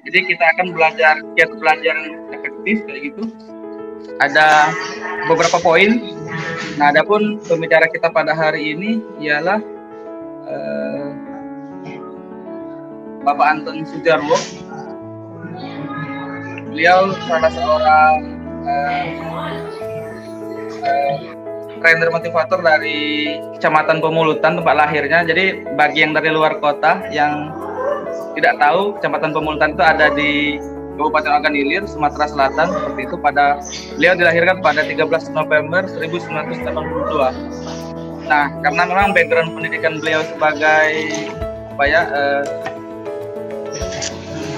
Jadi kita akan belajar kiat belajar yang efektif kayak gitu. Ada beberapa poin. Nah, adapun pembicara kita pada hari ini ialah Bapak Anton Sujarwo. Beliau salah seorang trainer motivator dari Kecamatan Pemulutan, tempat lahirnya. Jadi bagi yang dari luar kota yang tidak tahu, Kecamatan Pemulutan itu ada di Kabupaten Ogan Ilir, Sumatera Selatan. Seperti itu. Beliau dilahirkan pada 13 November 1982. Nah, karena memang background pendidikan beliau sebagai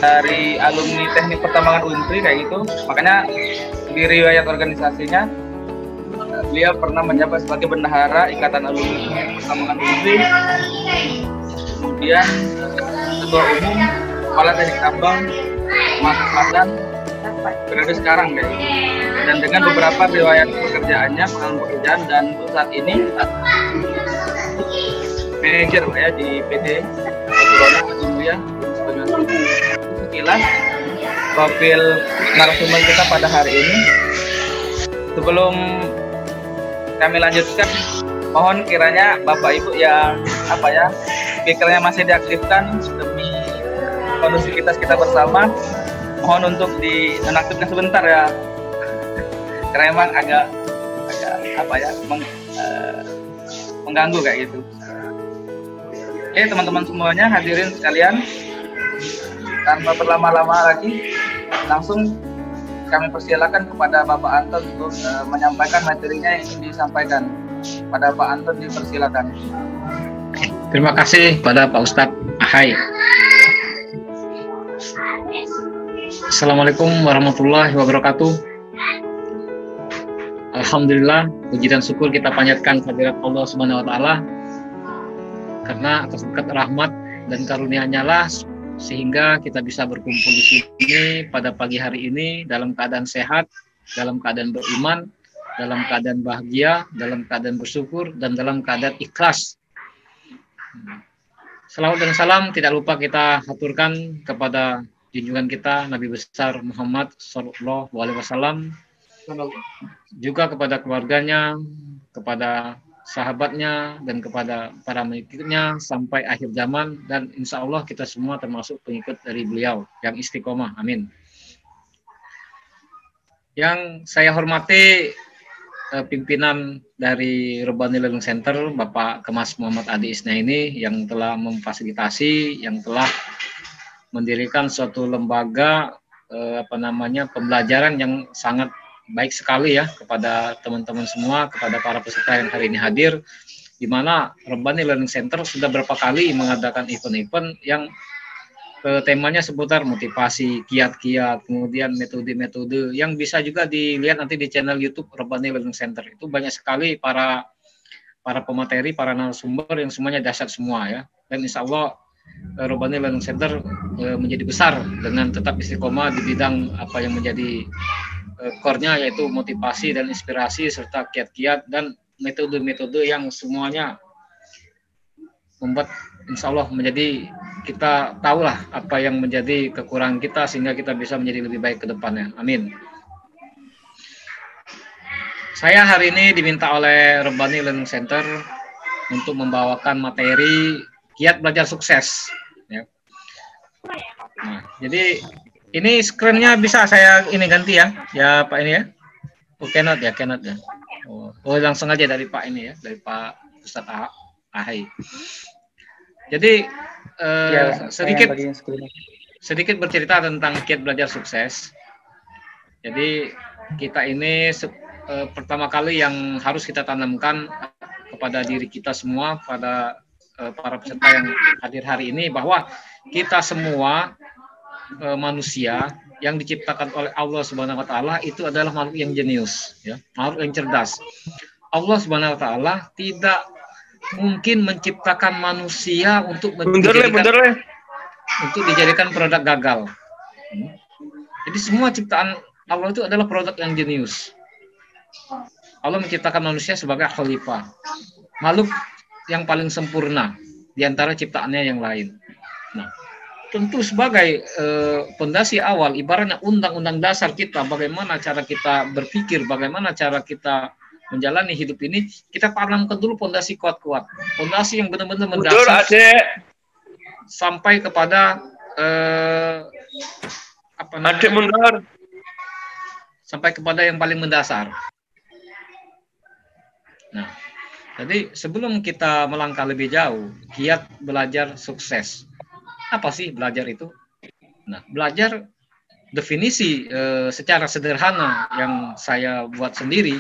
dari alumni Teknik Pertambangan Untri kayak gitu, makanya di riwayat organisasinya beliau pernah menjabat sebagai bendahara Ikatan Alumni Teknik Pertambangan Untri, kemudian ketua umum Kepala Teknik Tambang Sumatera Selatan periode sekarang kayak gitu. Dan dengan beberapa riwayat pekerjaannya, pengalaman pekerjaan, dan untuk saat ini manajer ya di PT Corona Adulia. Sekilas profil narasumber kita pada hari ini. Sebelum kami lanjutkan, mohon kiranya Bapak Ibu yang speakernya masih diaktifkan demi kondusivitas kita bersama, mohon untuk dinonaktifkan sebentar ya, karena emang agak mengganggu kayak gitu. Oke, teman-teman semuanya, hadirin sekalian, tanpa berlama-lama lagi, langsung kami persilakan kepada Bapak Anton untuk menyampaikan materinya yang ingin disampaikan. Pada Pak Anton, dipersilakan. Terima kasih pada Pak Ustadz Ahai. Assalamualaikum warahmatullahi wabarakatuh. Alhamdulillah, puji dan syukur kita panjatkan kehadirat Allah Subhanahu wa Ta'ala, karena atas berkat rahmat dan karunia-Nya lah sehingga kita bisa berkumpul di sini pada pagi hari ini dalam keadaan sehat, dalam keadaan beriman, dalam keadaan bahagia, dalam keadaan bersyukur, dan dalam keadaan ikhlas. Salawat dan salam tidak lupa kita haturkan kepada junjungan kita Nabi besar Muhammad SAW, juga kepada keluarganya, kepada sahabatnya, dan kepada para pengikutnya sampai akhir zaman, dan insya Allah kita semua termasuk pengikut dari beliau yang istiqomah, amin. Yang saya hormati pimpinan dari Rabbani Learning Center, Bapak Kemas Muhammad Adi Isnaini, yang telah memfasilitasi, yang telah mendirikan suatu lembaga pembelajaran yang sangat baik sekali ya kepada teman-teman semua, kepada para peserta yang hari ini hadir, di mana Rabbani Learning Center sudah berapa kali mengadakan event-event yang temanya seputar motivasi, kiat-kiat, kemudian metode-metode yang bisa juga dilihat nanti di channel YouTube Rabbani Learning Center. Itu banyak sekali para pemateri, para narasumber yang semuanya dahsyat semua ya. Dan insya Allah Rabbani Learning Center menjadi besar dengan tetap istiqomah di bidang apa yang menjadi core-nya, yaitu motivasi dan inspirasi serta kiat-kiat dan metode-metode yang semuanya membuat insya Allah menjadi, kita tahulah apa yang menjadi kekurangan kita sehingga kita bisa menjadi lebih baik ke depannya. Amin. Saya hari ini diminta oleh Rabbani Learning Center untuk membawakan materi kiat belajar sukses. Ya. Nah, jadi ini screen-nya bisa saya ini ganti ya Pak ini ya. Oh, cannot ya. Oh, langsung aja dari Pak ini ya, dari Pak Ustadz Ahai. Jadi sedikit bercerita tentang kiat belajar sukses. Jadi kita ini pertama kali yang harus kita tanamkan kepada diri kita semua, pada para peserta yang hadir hari ini, bahwa kita semua manusia yang diciptakan oleh Allah Subhanahu wa Ta'ala itu adalah makhluk yang jenius, ya, makhluk yang cerdas. Allah Subhanahu wa Ta'ala tidak mungkin menciptakan manusia untuk dijadikan produk gagal. Jadi semua ciptaan Allah itu adalah produk yang jenius. Allah menciptakan manusia sebagai khalifah, makhluk yang paling sempurna di antara ciptaannya yang lain. Nah, tentu sebagai pondasi awal, ibaratnya undang-undang dasar kita, bagaimana cara kita berpikir, bagaimana cara kita menjalani hidup ini, kita tanamkan dulu pondasi kuat-kuat, pondasi yang benar-benar mendasar sampai kepada sampai kepada yang paling mendasar. Nah, jadi sebelum kita melangkah lebih jauh, giat belajar sukses. Apa sih belajar itu? Nah, belajar definisi secara sederhana yang saya buat sendiri.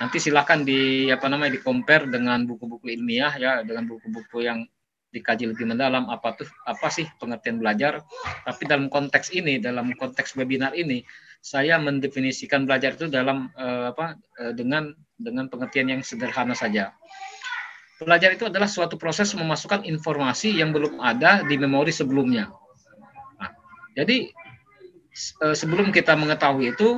Nanti silakan di compare dengan buku-buku ilmiah ya, dengan buku-buku yang dikaji lebih mendalam apa sih pengertian belajar. Tapi dalam konteks ini, dalam konteks webinar ini, saya mendefinisikan belajar itu dalam dengan pengertian yang sederhana saja. Belajar itu adalah suatu proses memasukkan informasi yang belum ada di memori sebelumnya. Nah, jadi sebelum kita mengetahui itu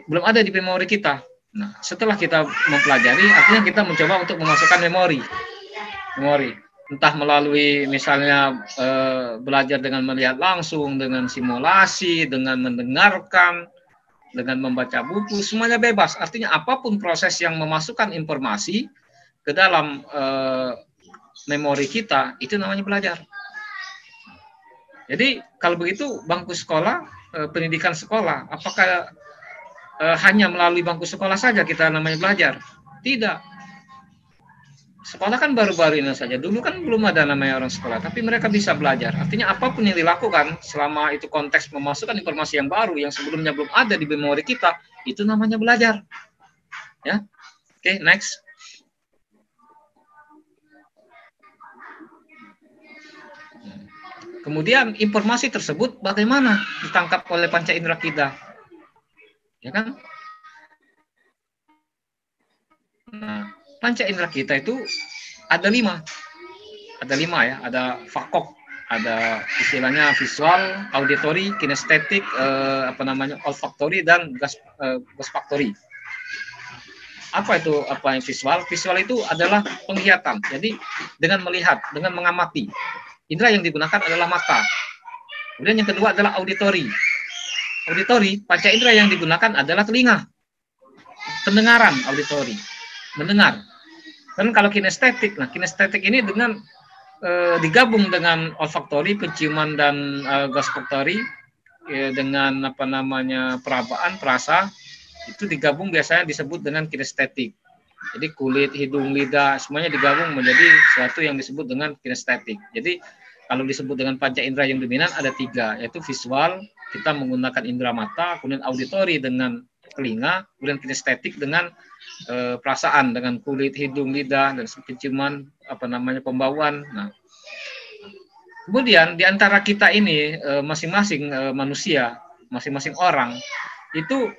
belum ada di memori kita. Nah, setelah kita mempelajari, artinya kita mencoba untuk memasukkan memori. Entah melalui misalnya belajar dengan melihat langsung, dengan simulasi, dengan mendengarkan, dengan membaca buku, semuanya bebas. Artinya apapun proses yang memasukkan informasi ke dalam memori kita, itu namanya belajar. Jadi kalau begitu bangku sekolah, pendidikan sekolah, apakah hanya melalui bangku sekolah saja kita namanya belajar? Tidak. Sekolah kan baru-baru ini saja. Dulu kan belum ada namanya orang sekolah, tapi mereka bisa belajar. Artinya apapun yang dilakukan selama itu konteks memasukkan informasi yang baru yang sebelumnya belum ada di memori kita, itu namanya belajar. Ya. Oke, next. Kemudian informasi tersebut bagaimana ditangkap oleh panca indera kita, ya kan? Nah, panca indera kita itu ada lima ya, ada fakok, ada istilahnya visual, auditory, kinestetik, olfaktori dan gustatory. Apa itu yang visual? Visual itu adalah penglihatan. Jadi dengan melihat, dengan mengamati. Indra yang digunakan adalah mata. Kemudian yang kedua adalah auditory. Auditory, panca indera yang digunakan adalah telinga. Pendengaran, auditory. Mendengar. Dan kalau kinestetik, nah kinestetik ini dengan digabung dengan olfaktori, penciuman dan gustatory, dengan perabaan, perasa, itu digabung biasanya disebut dengan kinestetik. Jadi kulit, hidung, lidah, semuanya digabung menjadi sesuatu yang disebut dengan kinestetik. Jadi kalau disebut dengan panca indera yang dominan ada tiga, yaitu visual, kita menggunakan indera mata, kemudian auditory dengan telinga, kemudian kinestetik dengan perasaan, dengan kulit, hidung, lidah, dan penciuman, pembauan. Nah, kemudian di antara kita ini masing-masing manusia, masing-masing orang itu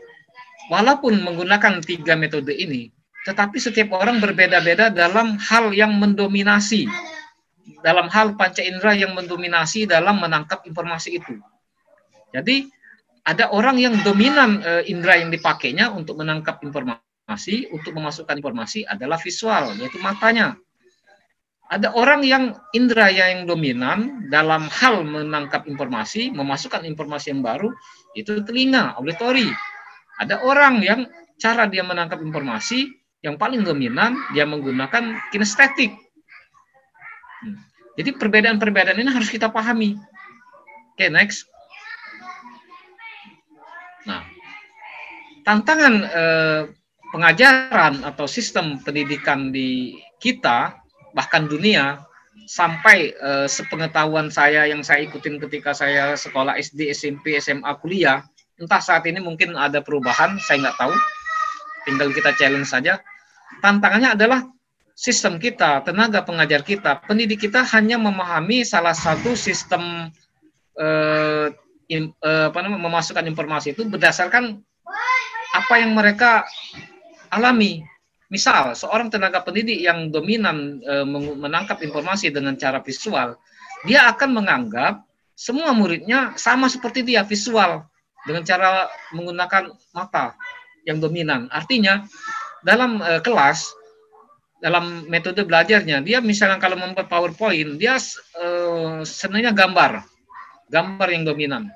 walaupun menggunakan tiga metode ini, tetapi setiap orang berbeda-beda dalam hal yang mendominasi, dalam hal panca indera yang mendominasi dalam menangkap informasi itu. Jadi ada orang yang dominan indera yang dipakainya untuk menangkap informasi, untuk memasukkan informasi adalah visual, yaitu matanya. Ada orang yang indera yang dominan dalam hal menangkap informasi, memasukkan informasi yang baru, itu telinga, auditory. Ada orang yang cara dia menangkap informasi yang paling dominan, dia menggunakan kinestetik. Jadi perbedaan-perbedaan ini harus kita pahami. Oke, next. Nah, tantangan pengajaran atau sistem pendidikan di kita, bahkan dunia, sampai sepengetahuan saya yang saya ikutin ketika saya sekolah SD, SMP, SMA, kuliah, entah saat ini mungkin ada perubahan, saya nggak tahu. Tinggal kita challenge saja. Tantangannya adalah sistem kita, tenaga pengajar kita, pendidik kita hanya memahami salah satu sistem memasukkan informasi itu berdasarkan apa yang mereka alami. Misal, seorang tenaga pendidik yang dominan menangkap informasi dengan cara visual, dia akan menganggap semua muridnya sama seperti dia, visual, dengan cara menggunakan mata yang dominan. Artinya, dalam kelas, dalam metode belajarnya, dia misalnya kalau membuat PowerPoint, dia senangnya gambar yang dominan,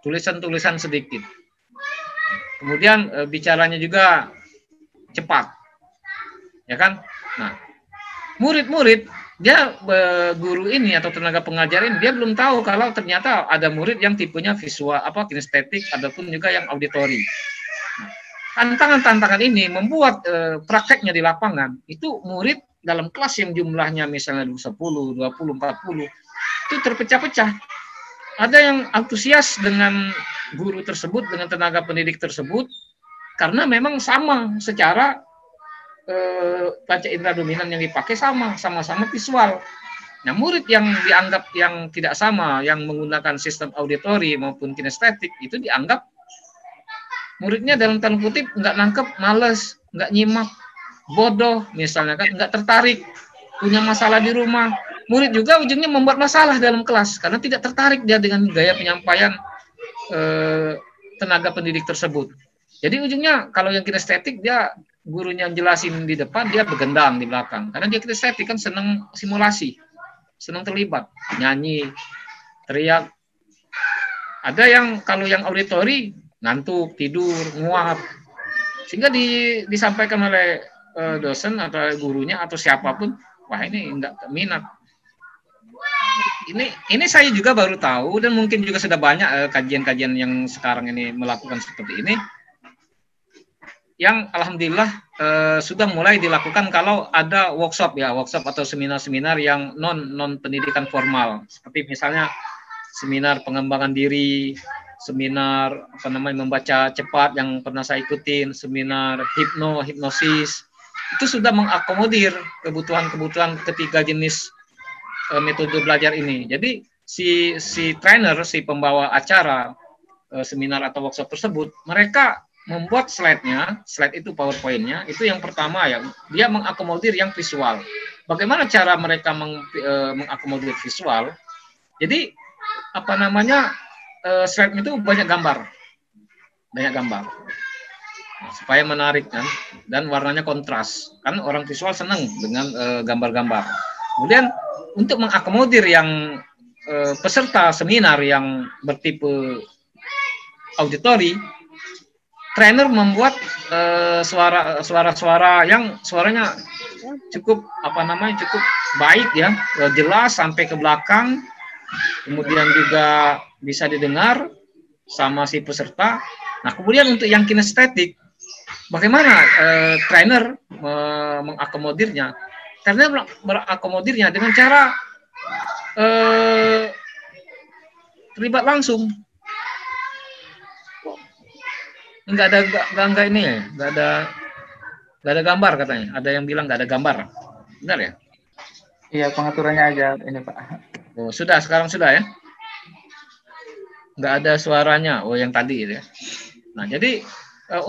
tulisan-tulisan sedikit. Kemudian bicaranya juga cepat, ya kan? Nah, murid-murid dia guru ini atau tenaga pengajar ini dia belum tahu kalau ternyata ada murid yang tipenya visual kinestetik, ataupun juga yang auditori. Tantangan-tantangan ini membuat prakteknya di lapangan itu murid dalam kelas yang jumlahnya misalnya 10, 20, 40 itu terpecah-pecah. Ada yang antusias dengan guru tersebut, dengan tenaga pendidik tersebut, karena memang sama secara panca indera dominan yang dipakai sama-sama visual. Nah, murid yang dianggap yang tidak sama, yang menggunakan sistem auditori maupun kinestetik, itu dianggap muridnya dalam tanda kutip nggak nangkep, males, nggak nyimak, bodoh misalnya kan, nggak tertarik, punya masalah di rumah. Murid juga ujungnya membuat masalah dalam kelas karena tidak tertarik dia dengan gaya penyampaian tenaga pendidik tersebut. Jadi ujungnya kalau yang kinestetik dia gurunya jelasin di depan, dia begendang di belakang. Karena dia kinestetik kan senang simulasi, senang terlibat, nyanyi, teriak. Ada yang kalau yang auditori ngantuk, tidur, nguap. Sehingga disampaikan oleh dosen atau gurunya atau siapapun, wah ini enggak minat. Ini saya juga baru tahu, dan mungkin juga sudah banyak kajian-kajian yang sekarang ini melakukan seperti ini, yang alhamdulillah sudah mulai dilakukan kalau ada workshop atau seminar-seminar yang non pendidikan formal, seperti misalnya seminar pengembangan diri, seminar membaca cepat yang pernah saya ikutin, seminar hipnosis, itu sudah mengakomodir kebutuhan ketiga jenis metode belajar ini. Jadi si trainer, si pembawa acara seminar atau workshop tersebut, mereka membuat slide itu PowerPoint-nya, itu yang pertama ya, dia mengakomodir yang visual. Bagaimana cara mereka mengakomodir visual? Jadi slide itu banyak gambar, supaya menarik kan, dan warnanya kontras. Kan orang visual senang dengan gambar-gambar. Kemudian untuk mengakomodir yang peserta seminar yang bertipe auditori, trainer membuat suara-suara yang suaranya cukup cukup baik ya, jelas sampai ke belakang, kemudian juga bisa didengar sama si peserta. Nah, kemudian untuk yang kinestetik, bagaimana trainer mengakomodirnya? Trainer mengakomodirnya dengan cara terlibat langsung. Nggak ada gambar katanya. Ada yang bilang nggak ada gambar, benar ya? Iya, pengaturannya aja ini Pak. Oh, sekarang sudah ya? Nggak ada suaranya. Oh, yang tadi ya. Nah, jadi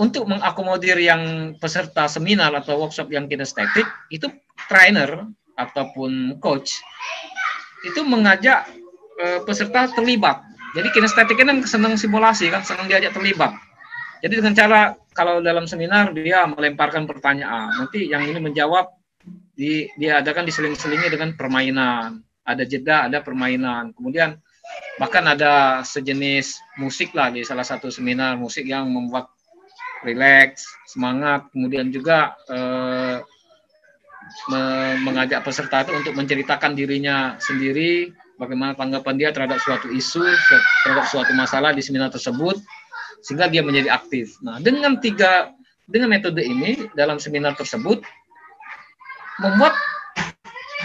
untuk mengakomodir yang peserta seminar atau workshop yang kinestetik, itu trainer ataupun coach itu mengajak peserta terlibat. Jadi kinestetik kan senang simulasi kan, senang diajak terlibat. Jadi dengan cara kalau dalam seminar dia melemparkan pertanyaan, nanti yang ini menjawab, diadakan diseling-selingi dengan permainan, ada jeda, ada permainan, kemudian bahkan ada sejenis musik lah di salah satu seminar, musik yang membuat rileks, semangat, kemudian juga mengajak peserta itu untuk menceritakan dirinya sendiri, bagaimana tanggapan dia terhadap suatu isu, terhadap suatu masalah di seminar tersebut, sehingga dia menjadi aktif. Nah, dengan metode ini dalam seminar tersebut membuat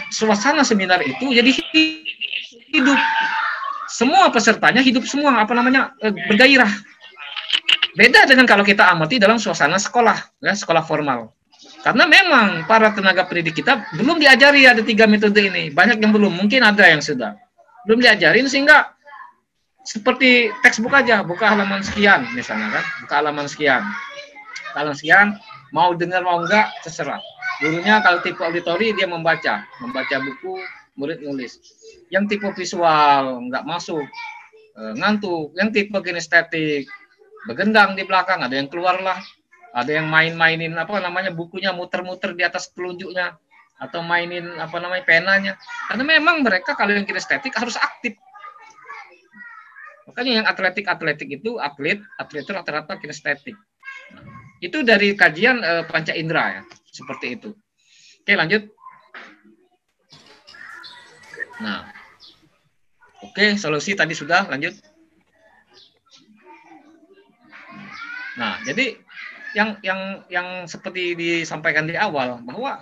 suasana seminar itu jadi hidup. Semua pesertanya hidup semua, bergairah. Beda dengan kalau kita amati dalam suasana sekolah, ya, sekolah formal. Karena memang para tenaga pendidik kita belum diajari ada 3 metode ini. Banyak yang belum, mungkin ada yang sudah. Belum diajarin, sehingga seperti textbook aja, buka halaman sekian misalnya kan, buka halaman sekian, mau dengar mau enggak terserah. Gurunya kalau tipe auditori dia membaca buku, murid nulis. Yang tipe visual nggak masuk, ngantuk. Yang tipe kinestetik begendang di belakang, ada yang keluar lah, ada yang main-mainin bukunya muter-muter di atas telunjuknya, atau mainin apa namanya penanya. Karena memang mereka kalau yang kinestetik harus aktif. Makanya yang atletik itu atlet itu rata-rata kinestetik. Itu dari kajian panca indera ya, seperti itu. Oke, lanjut. Nah, oke, solusi tadi sudah, lanjut. Nah, jadi yang seperti disampaikan di awal bahwa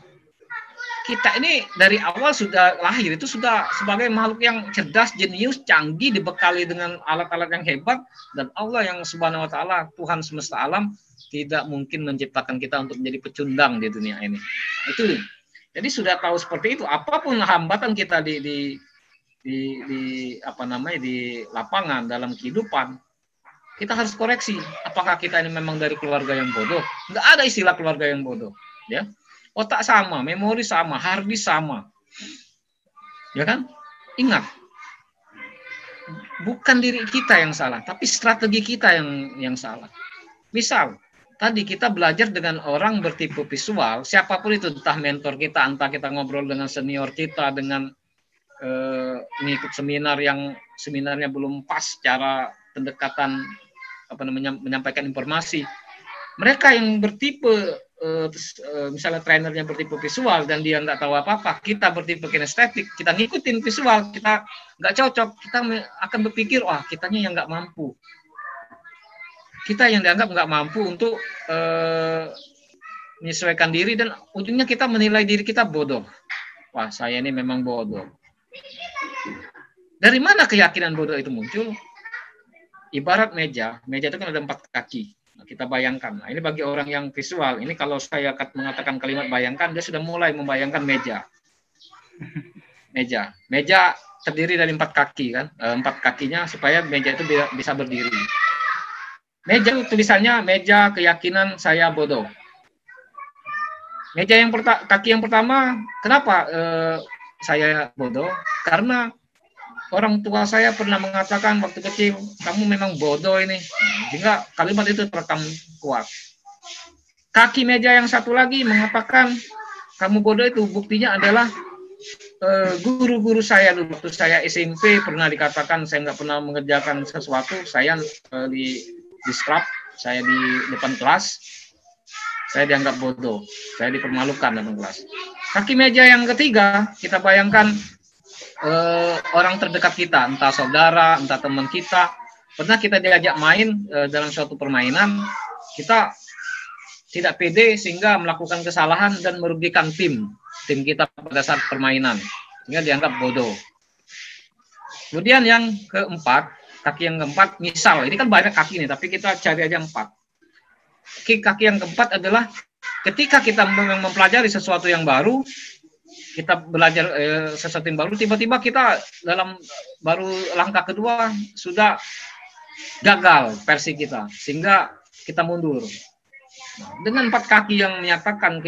kita ini dari awal sudah lahir itu sudah sebagai makhluk yang cerdas, jenius, canggih, dibekali dengan alat-alat yang hebat, dan Allah yang Subhanahu wa taala, Tuhan semesta alam, tidak mungkin menciptakan kita untuk menjadi pecundang di dunia ini. Itu. Jadi sudah tahu seperti itu, apapun hambatan kita di apa namanya di lapangan dalam kehidupan, kita harus koreksi. Apakah kita ini memang dari keluarga yang bodoh? Nggak ada istilah keluarga yang bodoh, ya. Otak sama, memori sama, hard disk sama, ya kan? Ingat, bukan diri kita yang salah, tapi strategi kita yang salah. Misal, tadi kita belajar dengan orang bertipe visual, siapapun itu, entah mentor kita, entah kita ngobrol dengan senior kita, dengan ngikut seminar yang seminarnya belum pas cara pendekatan apa namanya menyampaikan informasi. Mereka yang bertipe misalnya trainernya bertipe visual dan dia nggak tahu apa-apa, kita bertipe kinestetik, kita ngikutin visual, kita nggak cocok, kita akan berpikir, wah kitanya yang nggak mampu. Kita yang dianggap nggak mampu untuk menyesuaikan diri, dan ujungnya kita menilai diri kita bodoh. Wah, saya ini memang bodoh. Dari mana keyakinan bodoh itu muncul? Ibarat meja itu kan ada 4 kaki. Nah, kita bayangkan. Nah, ini bagi orang yang visual, ini kalau saya mengatakan kalimat bayangkan, dia sudah mulai membayangkan meja. Meja terdiri dari 4 kaki kan, 4 kakinya supaya meja itu bisa berdiri. Meja tulisannya meja keyakinan saya bodoh. Meja yang kaki yang pertama, kenapa saya bodoh? Karena orang tua saya pernah mengatakan waktu kecil, kamu memang bodoh ini. Sehingga kalimat itu terekam kuat. Kaki meja yang satu lagi mengatakan, kamu bodoh itu buktinya adalah guru-guru saya dulu. Waktu saya SMP pernah dikatakan saya nggak pernah mengerjakan sesuatu, saya di scrap, saya di depan kelas, saya dianggap bodoh, saya dipermalukan dalam kelas. Kaki meja yang ketiga, kita bayangkan orang terdekat kita, entah saudara, entah teman kita, pernah kita diajak main dalam suatu permainan, kita tidak pede sehingga melakukan kesalahan dan merugikan tim kita pada saat permainan, sehingga dianggap bodoh. Kemudian yang keempat, kaki yang keempat, misal ini kan banyak kaki nih, tapi kita cari aja 4. Kaki yang keempat adalah ketika kita mempelajari sesuatu yang baru, kita belajar sesuatu yang baru, tiba-tiba kita dalam baru langkah kedua sudah gagal versi kita, sehingga kita mundur. Nah, dengan 4 kaki yang menyatakan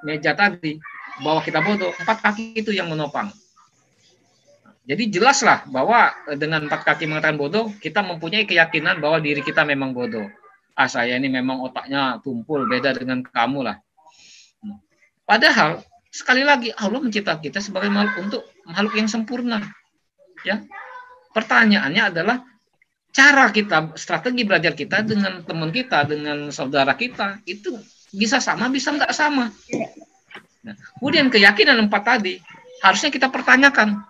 meja tadi bahwa kita bodoh, 4 kaki itu yang menopang. Jadi jelaslah bahwa dengan 4 kaki mengatakan bodoh, kita mempunyai keyakinan bahwa diri kita memang bodoh. Ah, saya ini memang otaknya tumpul, beda dengan kamu lah. Padahal sekali lagi Allah menciptakan kita sebagai makhluk yang sempurna. Ya. Pertanyaannya adalah cara kita, strategi belajar kita dengan teman kita, dengan saudara kita itu bisa sama, bisa nggak sama. Nah, kemudian keyakinan 4 tadi harusnya kita pertanyakan.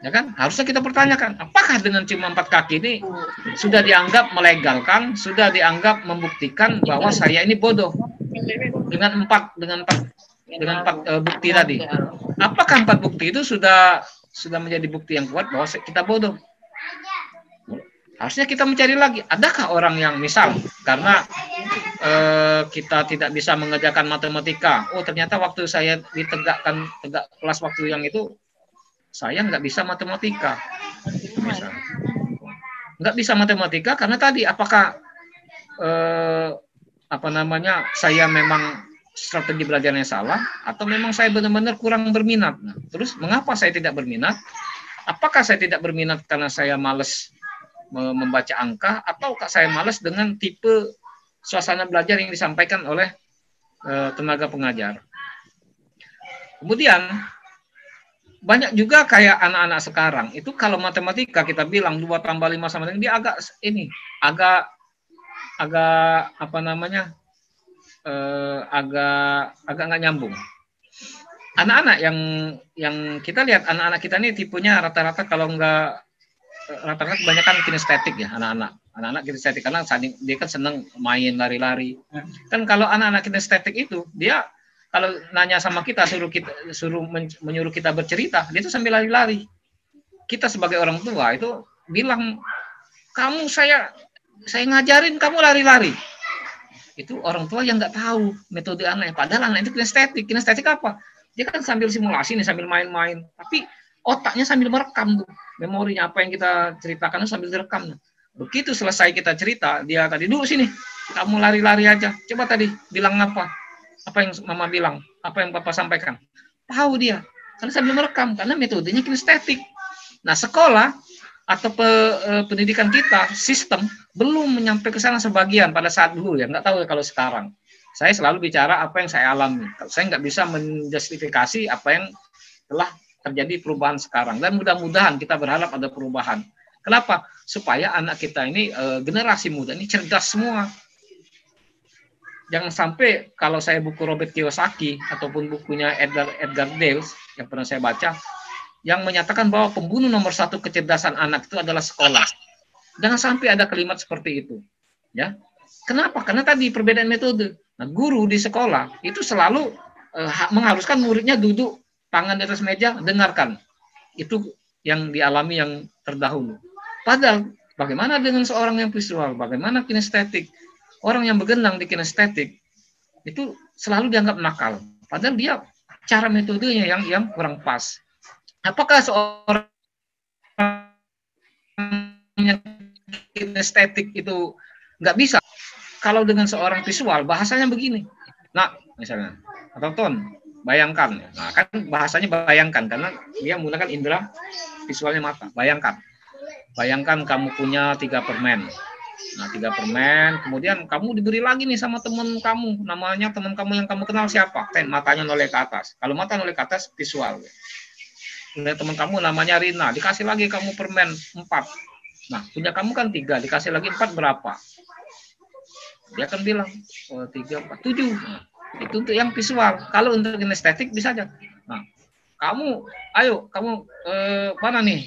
Ya kan? Harusnya kita pertanyakan, apakah dengan cuma 4 kaki ini sudah dianggap melegalkan, sudah dianggap membuktikan bahwa saya ini bodoh? Dengan empat bukti tadi, apakah 4 bukti itu sudah menjadi bukti yang kuat bahwa kita bodoh? Harusnya kita mencari lagi, adakah orang yang misal karena kita tidak bisa mengerjakan matematika, oh ternyata waktu saya tegak kelas waktu yang itu saya nggak bisa matematika, misal nggak bisa matematika karena tadi apakah saya memang strategi belajarnya salah, atau memang saya benar-benar kurang berminat. Nah, terus mengapa saya tidak berminat? Apakah saya tidak berminat karena saya malas membaca angka, atau saya malas dengan tipe suasana belajar yang disampaikan oleh tenaga pengajar? Kemudian banyak juga kayak anak-anak sekarang itu kalau matematika kita bilang 2 tambah 5 sama dengan dia agak apa namanya agak nggak nyambung. Anak-anak yang kita lihat, anak-anak kita ini tipenya rata-rata kalau nggak rata-rata kebanyakan kinestetik ya, anak-anak kinestetik karena dia kan seneng main lari-lari. Kan kalau anak-anak kinestetik itu dia kalau nanya sama kita menyuruh kita bercerita, dia itu sambil lari-lari. Kita sebagai orang tua itu bilang, kamu saya ngajarin kamu lari-lari. Itu orang tua yang nggak tahu metode anak. Padahal anak itu kinestetik. Kinestetik apa? Dia kan sambil simulasi nih, sambil main-main. Tapi otaknya sambil merekam tuh. Memorinya apa yang kita ceritakan sambil direkam. Begitu selesai kita cerita, dia tadi dulu sini, kamu lari-lari aja. Coba tadi bilang apa? Apa yang mama bilang? Apa yang papa sampaikan? Tahu dia. Karena sambil merekam. Karena metodenya kinestetik. Nah, sekolah atau pendidikan kita, sistem, belum menyampai ke sana sebagian pada saat dulu ya. Nggak tahu ya kalau sekarang. Saya selalu bicara apa yang saya alami. Saya nggak bisa menjustifikasi apa yang telah terjadi perubahan sekarang. Dan mudah-mudahan kita berharap ada perubahan. Kenapa? Supaya anak kita ini, generasi muda ini cerdas semua. Jangan sampai kalau saya buku Robert Kiyosaki ataupun bukunya Edgar Dales yang pernah saya baca, yang menyatakan bahwa pembunuh nomor 1 kecerdasan anak itu adalah sekolah. Jangan sampai ada kalimat seperti itu. Ya, kenapa? Karena tadi perbedaan metode. Nah, guru di sekolah itu selalu mengharuskan muridnya duduk tangan di atas meja, dengarkan. Itu yang dialami yang terdahulu. Padahal bagaimana dengan seorang yang visual, bagaimana kinestetik? Orang yang bergenang di kinestetik itu selalu dianggap nakal. Padahal dia cara metodenya yang kurang pas. Apakah seorang yang kinestetik itu nggak bisa? Kalau dengan seorang visual, bahasanya begini. Nah, misalnya, atau Ton, bayangkan. Nah, kan bahasanya bayangkan, karena dia menggunakan indera visualnya mata. Bayangkan kamu punya 3 permen. Nah, 3 permen, kemudian kamu diberi lagi nih sama teman kamu. Namanya teman kamu yang kamu kenal siapa? Matanya noleh ke atas. Kalau mata noleh ke atas, visual. Kemudian teman kamu namanya Rina, dikasih lagi kamu permen 4. Nah, punya kamu kan 3, dikasih lagi 4 berapa? Dia akan bilang, 3, 4, 7. Nah, itu untuk yang visual. Kalau untuk kinestetik bisa aja. Nah, ayo kamu mana nih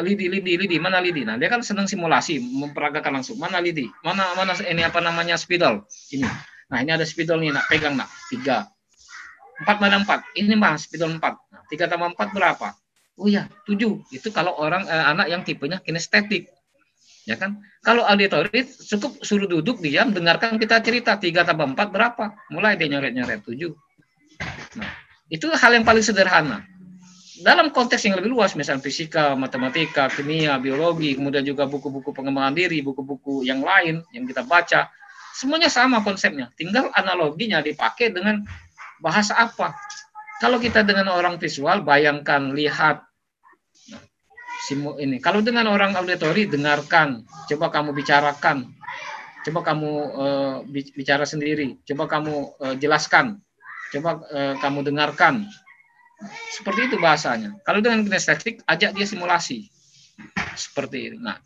Lidi, mana Lidi? Nah, dia kan senang simulasi, memperagakan langsung. Mana Lidi? Mana ini apa namanya spidol? Ini. Nah, ini ada spidol nih, nak pegang nak. 3. 4 mana 4? Ini mah spidol 4. Nah, 3 tambah 4 berapa? Oh ya, 7. Itu kalau anak yang tipenya kinestetik. Ya kan? Kalau auditory cukup suruh duduk diam, dengarkan kita cerita 3 tambah 4 berapa? Mulai dia nyoret-nyoret 7. Nah, itu hal yang paling sederhana. Dalam konteks yang lebih luas, misalnya fisika, matematika, kimia, biologi, kemudian juga buku-buku pengembangan diri, buku-buku yang lain yang kita baca, semuanya sama konsepnya. Tinggal analoginya dipakai dengan bahasa apa. Kalau kita dengan orang visual, bayangkan, lihat. Ini. Kalau dengan orang auditory, dengarkan, coba kamu bicarakan, coba kamu bicara sendiri, coba kamu jelaskan, coba kamu dengarkan. Seperti itu bahasanya. Kalau dengan kinestetik, ajak dia simulasi. Seperti ini. Nah,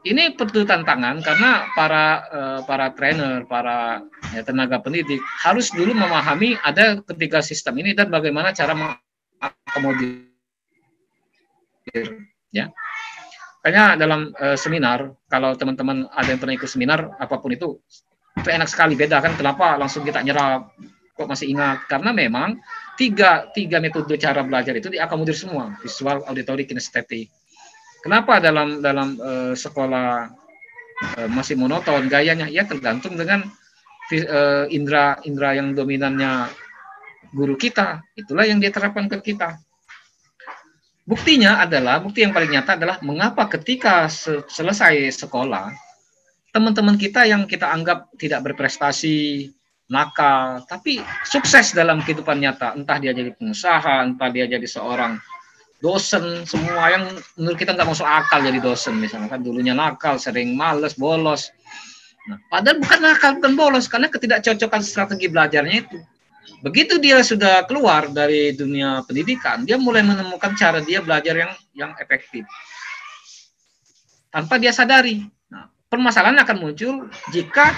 ini perlu tantangan karena para trainer, para tenaga pendidik harus dulu memahami ada ketiga sistem ini dan bagaimana cara mengakomodir. Ya, makanya dalam seminar, kalau teman-teman ada yang pernah ikut seminar apapun itu enak sekali. Beda kan, kenapa langsung kita nyerap, kok masih ingat? Karena memang tiga metode cara belajar itu diakomodir semua, visual, auditory, kinestetik. Kenapa dalam sekolah masih monoton gayanya? Ya tergantung dengan indera yang dominannya guru kita, itulah yang dia terapkan ke kita. Bukti yang paling nyata adalah mengapa ketika selesai sekolah, teman-teman kita yang kita anggap tidak berprestasi, nakal, tapi sukses dalam kehidupan nyata, entah dia jadi pengusaha, entah dia jadi seorang dosen, semua yang menurut kita nggak masuk akal jadi dosen, misalnya kan dulunya nakal, sering males, bolos. Nah, padahal bukan nakal, bukan bolos, karena ketidakcocokan strategi belajarnya itu. begitu dia sudah keluar dari dunia pendidikan, dia mulai menemukan cara dia belajar yang efektif tanpa dia sadari. Nah, permasalahan akan muncul jika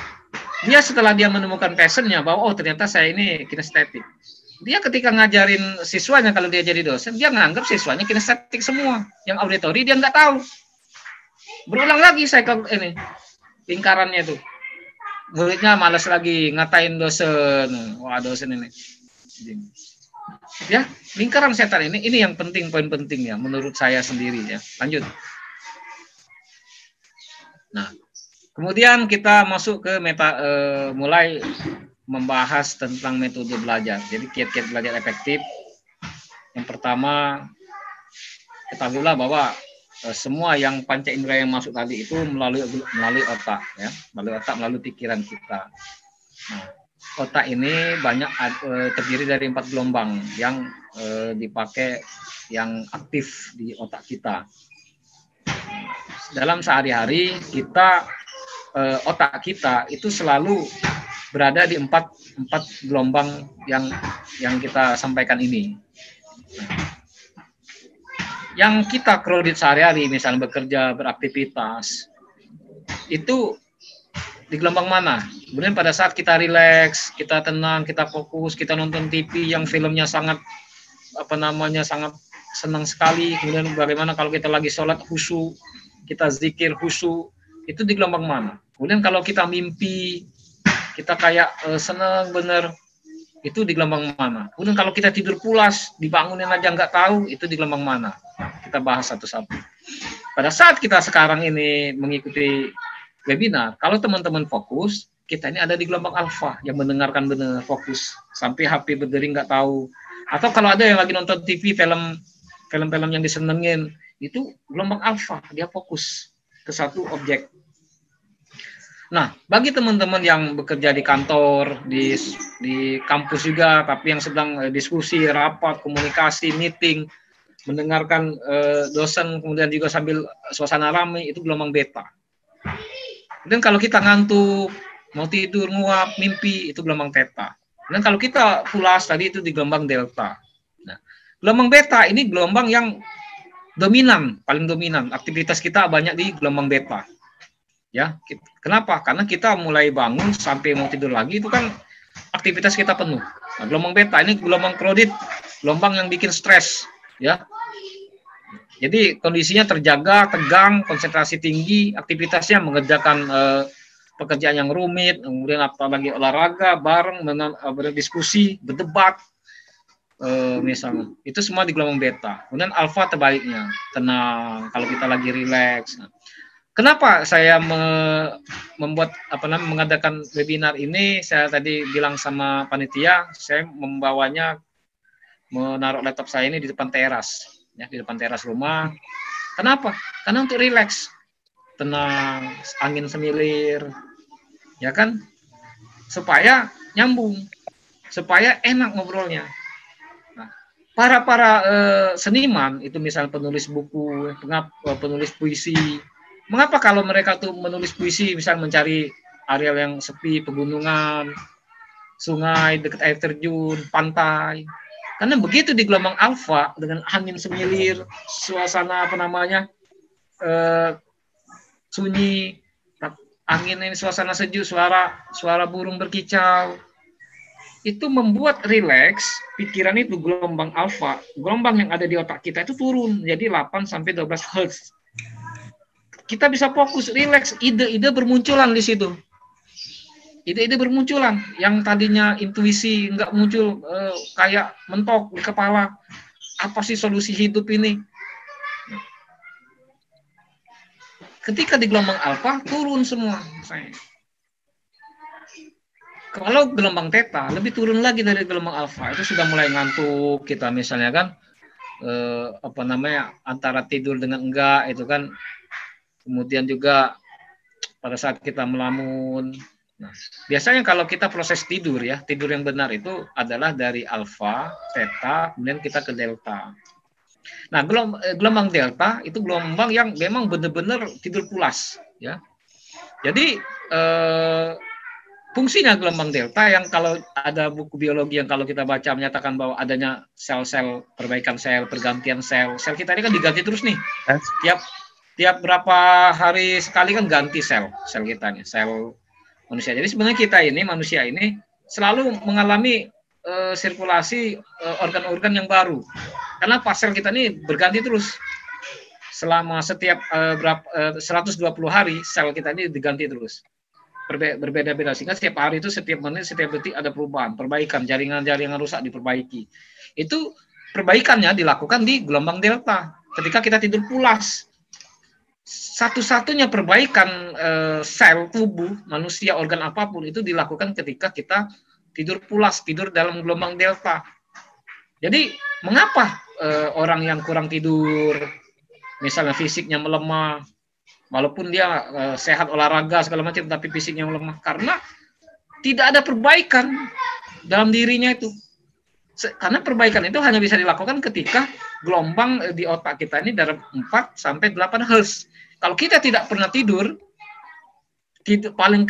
dia setelah dia menemukan passionnya bahwa oh ternyata saya ini kinestetik. Dia ketika ngajarin siswanya, kalau dia jadi dosen, dia nganggap siswanya kinestetik semua. Yang auditori dia nggak tahu. Berulang lagi saya ke ini lingkarannya itu. Muridnya malas lagi ngatain dosen. Wah, dosen ini. Ya, lingkaran setan ini yang penting, poin penting ya menurut saya sendiri ya. Lanjut. Nah, kemudian kita masuk ke mulai membahas tentang metode belajar. Jadi kiat-kiat belajar efektif. Yang pertama, ketahuilah bahwa semua yang panca indera yang masuk tadi itu melalui otak ya, melalui pikiran kita. Nah, otak ini banyak terdiri dari 4 gelombang yang dipakai, yang aktif di otak kita. Dalam sehari-hari kita otak kita itu selalu berada di empat gelombang yang kita sampaikan ini. Yang kita kredit sehari-hari, misalnya bekerja, beraktivitas, itu di gelombang mana? Kemudian pada saat kita rileks, kita tenang, kita fokus, kita nonton TV yang filmnya sangat sangat senang sekali. Kemudian bagaimana kalau kita lagi sholat khusyuk, kita zikir khusyuk, itu di gelombang mana? Kemudian kalau kita mimpi, kita kayak senang bener, itu di gelombang mana? Kemudian kalau kita tidur pulas, dibangunin aja nggak tahu, itu di gelombang mana? Kita bahas satu-satu. Pada saat kita sekarang ini mengikuti webinar, kalau teman-teman fokus, kita ini ada di gelombang alfa, yang mendengarkan benar, fokus, sampai HP berdering nggak tahu. Atau kalau ada yang lagi nonton TV, film-film yang disenengin, itu gelombang alfa, dia fokus ke satu objek. Nah, bagi teman-teman yang bekerja di kantor, di kampus juga, tapi yang sedang diskusi, rapat, komunikasi, meeting, mendengarkan dosen, kemudian juga sambil suasana ramai, itu gelombang beta. Dan kalau kita ngantuk, mau tidur, nguap, mimpi, itu gelombang theta. Dan kalau kita pulas tadi, itu di gelombang delta. Nah, gelombang beta ini gelombang yang dominan, paling dominan. Aktivitas kita banyak di gelombang beta. Ya, kenapa? Karena kita mulai bangun sampai mau tidur lagi itu kan aktivitas kita penuh. Nah, gelombang beta ini gelombang kredit, gelombang yang bikin stres, ya. Jadi kondisinya terjaga, tegang, konsentrasi tinggi, aktivitasnya mengerjakan pekerjaan yang rumit, kemudian apalagi olahraga bareng, berdiskusi, berdebat, misalnya. Itu semua di gelombang beta. Kemudian alfa terbaliknya, tenang, kalau kita lagi rileks. Nah, kenapa saya mengadakan webinar ini? Saya tadi bilang sama panitia, saya membawanya, menaruh laptop saya ini di depan teras, ya, di depan teras rumah. Kenapa? Karena untuk rileks, tenang, angin semilir, ya kan? Supaya nyambung, supaya enak ngobrolnya. Nah, para seniman itu misalnya penulis buku, penulis puisi. Mengapa kalau mereka tuh menulis puisi, misalnya mencari area yang sepi, pegunungan, sungai, dekat air terjun, pantai. Karena begitu di gelombang alfa, dengan angin semilir, suasana sunyi, angin ini suasana sejuk, suara burung berkicau, itu membuat rileks, pikiran itu gelombang alfa, gelombang yang ada di otak kita itu turun, jadi 8-12 Hz. Kita bisa fokus, rileks, ide-ide bermunculan di situ. Ide-ide bermunculan, yang tadinya intuisi nggak muncul, kayak mentok di kepala. Apa sih solusi hidup ini? Ketika di gelombang alfa, turun semua. Kalau gelombang theta, lebih turun lagi dari gelombang alfa. Itu sudah mulai ngantuk kita misalnya kan, antara tidur dengan enggak, itu kan. Kemudian juga pada saat kita melamun. Nah, biasanya kalau kita proses tidur ya, tidur yang benar itu adalah dari alfa, theta, kemudian kita ke delta. Nah, gelombang delta itu gelombang yang memang benar-benar tidur pulas, ya. Jadi fungsinya gelombang delta yang kalau ada buku biologi yang kalau kita baca menyatakan bahwa adanya sel-sel, perbaikan sel, pergantian sel. Sel kita ini kan diganti terus nih. Tiap berapa hari sekali kan ganti sel kita nih, sel manusia. Jadi sebenarnya kita ini, manusia ini selalu mengalami sirkulasi organ-organ yang baru. Karena sel kita ini berganti terus. Selama setiap 120 hari sel kita ini diganti terus. Berbeda-beda, sehingga setiap hari itu, setiap menit, setiap detik ada perubahan, perbaikan, jaringan-jaringan rusak diperbaiki. Itu perbaikannya dilakukan di gelombang delta ketika kita tidur pulas. Satu-satunya perbaikan sel tubuh manusia, organ apapun itu dilakukan ketika kita tidur pulas, tidur dalam gelombang delta. Jadi mengapa orang yang kurang tidur, misalnya fisiknya melemah, walaupun dia sehat olahraga segala macam, tapi fisiknya melemah karena tidak ada perbaikan dalam dirinya itu. Karena perbaikan itu hanya bisa dilakukan ketika gelombang di otak kita ini dari 4 sampai 8 Hz. Kalau kita tidak pernah tidur, paling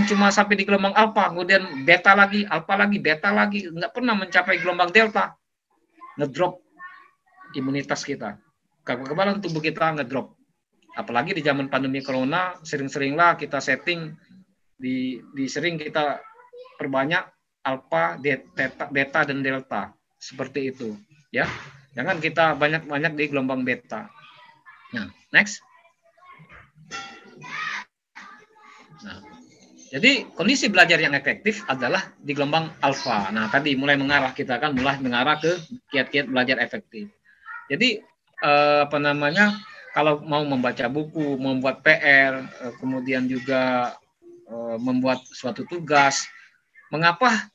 cuma sampai di gelombang alfa, kemudian beta lagi, alfa lagi, beta lagi, nggak pernah mencapai gelombang delta, ngedrop imunitas kita, kekebalan tubuh kita ngedrop. Apalagi di zaman pandemi corona, sering-seringlah kita setting sering kita perbanyak alfa, beta dan delta, seperti itu, ya. Jangan kita banyak-banyak di gelombang beta. Nah, next. Nah, jadi kondisi belajar yang efektif adalah di gelombang alfa. Nah, tadi mulai mengarah ke kiat-kiat belajar efektif. Jadi kalau mau membaca buku, membuat PR, kemudian juga membuat suatu tugas, mengapa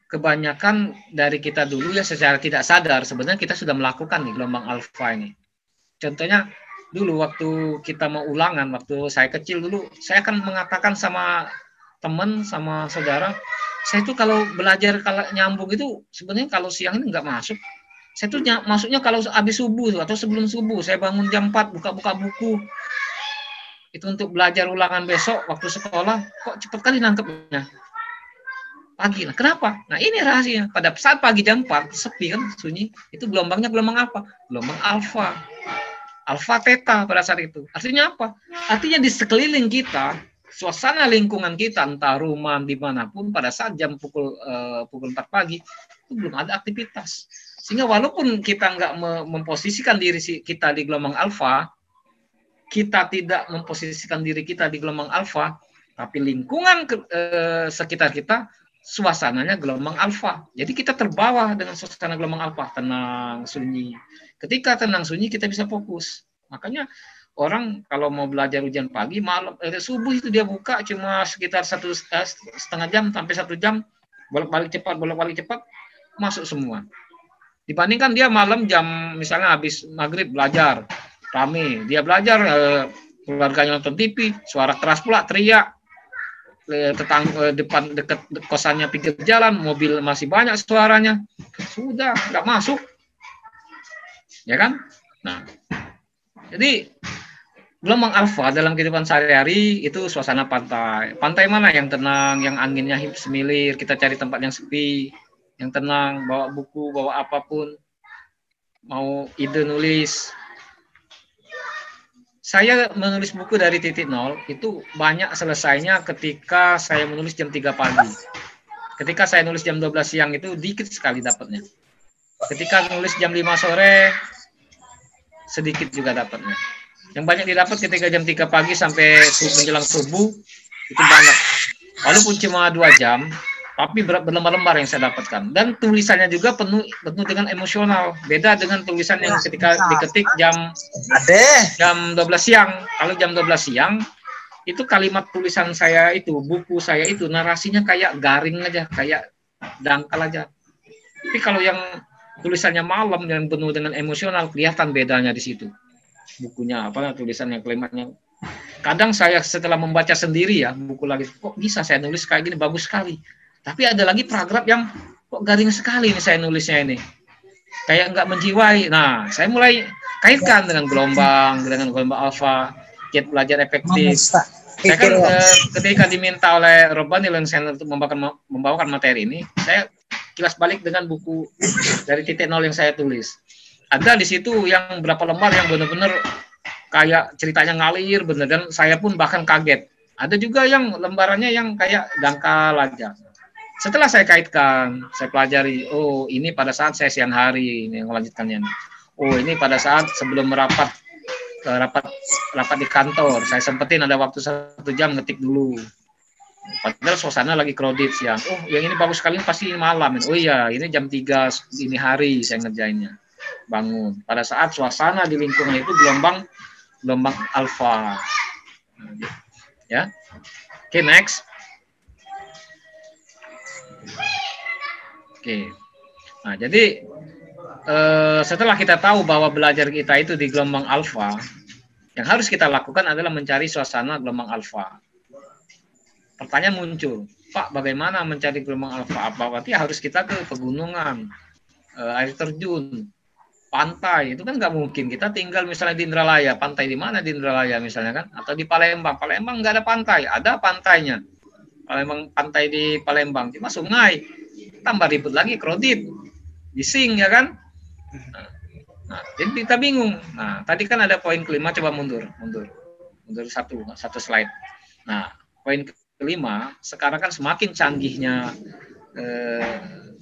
kebanyakan dari kita dulu ya secara tidak sadar sebenarnya kita sudah melakukan nih gelombang alfa ini. Contohnya dulu waktu kita mau ulangan, waktu saya kecil dulu, saya akan mengatakan sama teman, sama saudara, saya tuh kalau belajar kalau nyambung itu sebenarnya kalau siang ini nggak masuk. Saya tuh masuknya kalau habis subuh atau sebelum subuh, saya bangun jam 4, buka-buka buku. Itu untuk belajar ulangan besok waktu sekolah, kok cepet kali nangkepnya. Pagi. Nah, kenapa? Nah, ini rahasia. Pada saat pagi jam 4, sepi kan, sunyi, itu gelombangnya gelombang apa? Gelombang alfa. Alfa theta pada saat itu. Artinya apa? Artinya di sekeliling kita, suasana lingkungan kita, entah rumah dimanapun, pada saat jam pukul 4 pagi, itu belum ada aktivitas. Sehingga walaupun kita nggak memposisikan diri kita di gelombang alfa, kita tidak memposisikan diri kita di gelombang alfa, tapi lingkungan sekitar kita, suasananya gelombang alfa. Jadi kita terbawa dengan suasana gelombang alfa, tenang, sunyi. Ketika tenang sunyi kita bisa fokus. Makanya orang kalau mau belajar ujian pagi, malam, subuh itu dia buka cuma sekitar setengah jam sampai 1 jam, bolak-balik cepat, masuk semua. Dibandingkan dia malam jam misalnya habis maghrib belajar, rame, dia belajar, keluarganya nonton TV, suara keras pula, teriak, depan dekat kosannya pinggir jalan, mobil masih banyak suaranya, sudah nggak masuk. Ya kan? Nah, jadi gelombang alfa dalam kehidupan sehari-hari itu suasana pantai. Pantai mana yang tenang, yang anginnya semilir, kita cari tempat yang sepi, yang tenang, bawa buku, bawa apapun, mau ide nulis. Saya menulis buku dari titik nol, itu banyak selesainya ketika saya menulis jam 3 pagi. Ketika saya nulis jam 12 siang itu dikit sekali dapatnya. Ketika nulis jam 5 sore, sedikit juga dapatnya. Yang banyak didapat ketika jam 3 pagi sampai menjelang subuh, itu banyak. Walaupun cuma 2 jam, tapi berlembar-lembar yang saya dapatkan. Dan tulisannya juga penuh dengan emosional. Beda dengan tulisan yang ketika diketik jam 12 siang. Kalau jam 12 siang, itu kalimat tulisan saya itu, buku saya itu, narasinya kayak garing aja, kayak dangkal aja. Tapi kalau yang tulisannya malam yang penuh dengan emosional, kelihatan bedanya di situ. Bukunya, tulisannya, kalimatnya. Kadang saya setelah membaca sendiri ya, buku lagi, kok bisa saya nulis kayak gini, bagus sekali. Tapi ada lagi paragraf yang kok garing sekali nih saya nulisnya ini. Kayak nggak menjiwai. Nah, saya mulai kaitkan dengan gelombang alfa. kiat belajar efektif. Saya kan ketika diminta oleh Robani Learning Center untuk membawakan materi ini, saya kilas balik dengan buku dari titik nol yang saya tulis. Ada di situ yang berapa lembar yang benar-benar kayak ceritanya ngalir bener, dan saya pun bahkan kaget. Ada juga yang lembarannya yang kayak dangkal aja. Setelah saya kaitkan, saya pelajari, oh ini pada saat saya siang hari ini yang melanjutkannya. Oh ini pada saat sebelum rapat di kantor, saya sempetin ada waktu 1 jam ngetik dulu. Padahal suasana lagi crowded siang. Oh yang ini bagus sekali, pasti ini malam. Oh iya, ini jam 3 dini hari saya ngerjainnya. Bangun. Pada saat suasana di lingkungan itu gelombang alfa. Ya. Oke, next. Oke. Nah, jadi setelah kita tahu bahwa belajar kita itu di gelombang alfa, yang harus kita lakukan adalah mencari suasana gelombang alfa. Pertanyaan muncul, Pak, bagaimana mencari gelombang alfa? Apa berarti harus kita ke pegunungan, air terjun, pantai? Itu kan nggak mungkin. Kita tinggal misalnya di Indralaya, pantai di mana di Indralaya misalnya kan? Atau di Palembang. Palembang nggak ada pantai, ada pantainya. Palembang, pantai di Palembang, cuma sungai. Tambah ribet lagi, crowded, bising ya kan? Nah, jadi kita bingung. Nah, tadi kan ada poin kelima, coba mundur satu slide. Nah, poin kelima, sekarang kan semakin canggihnya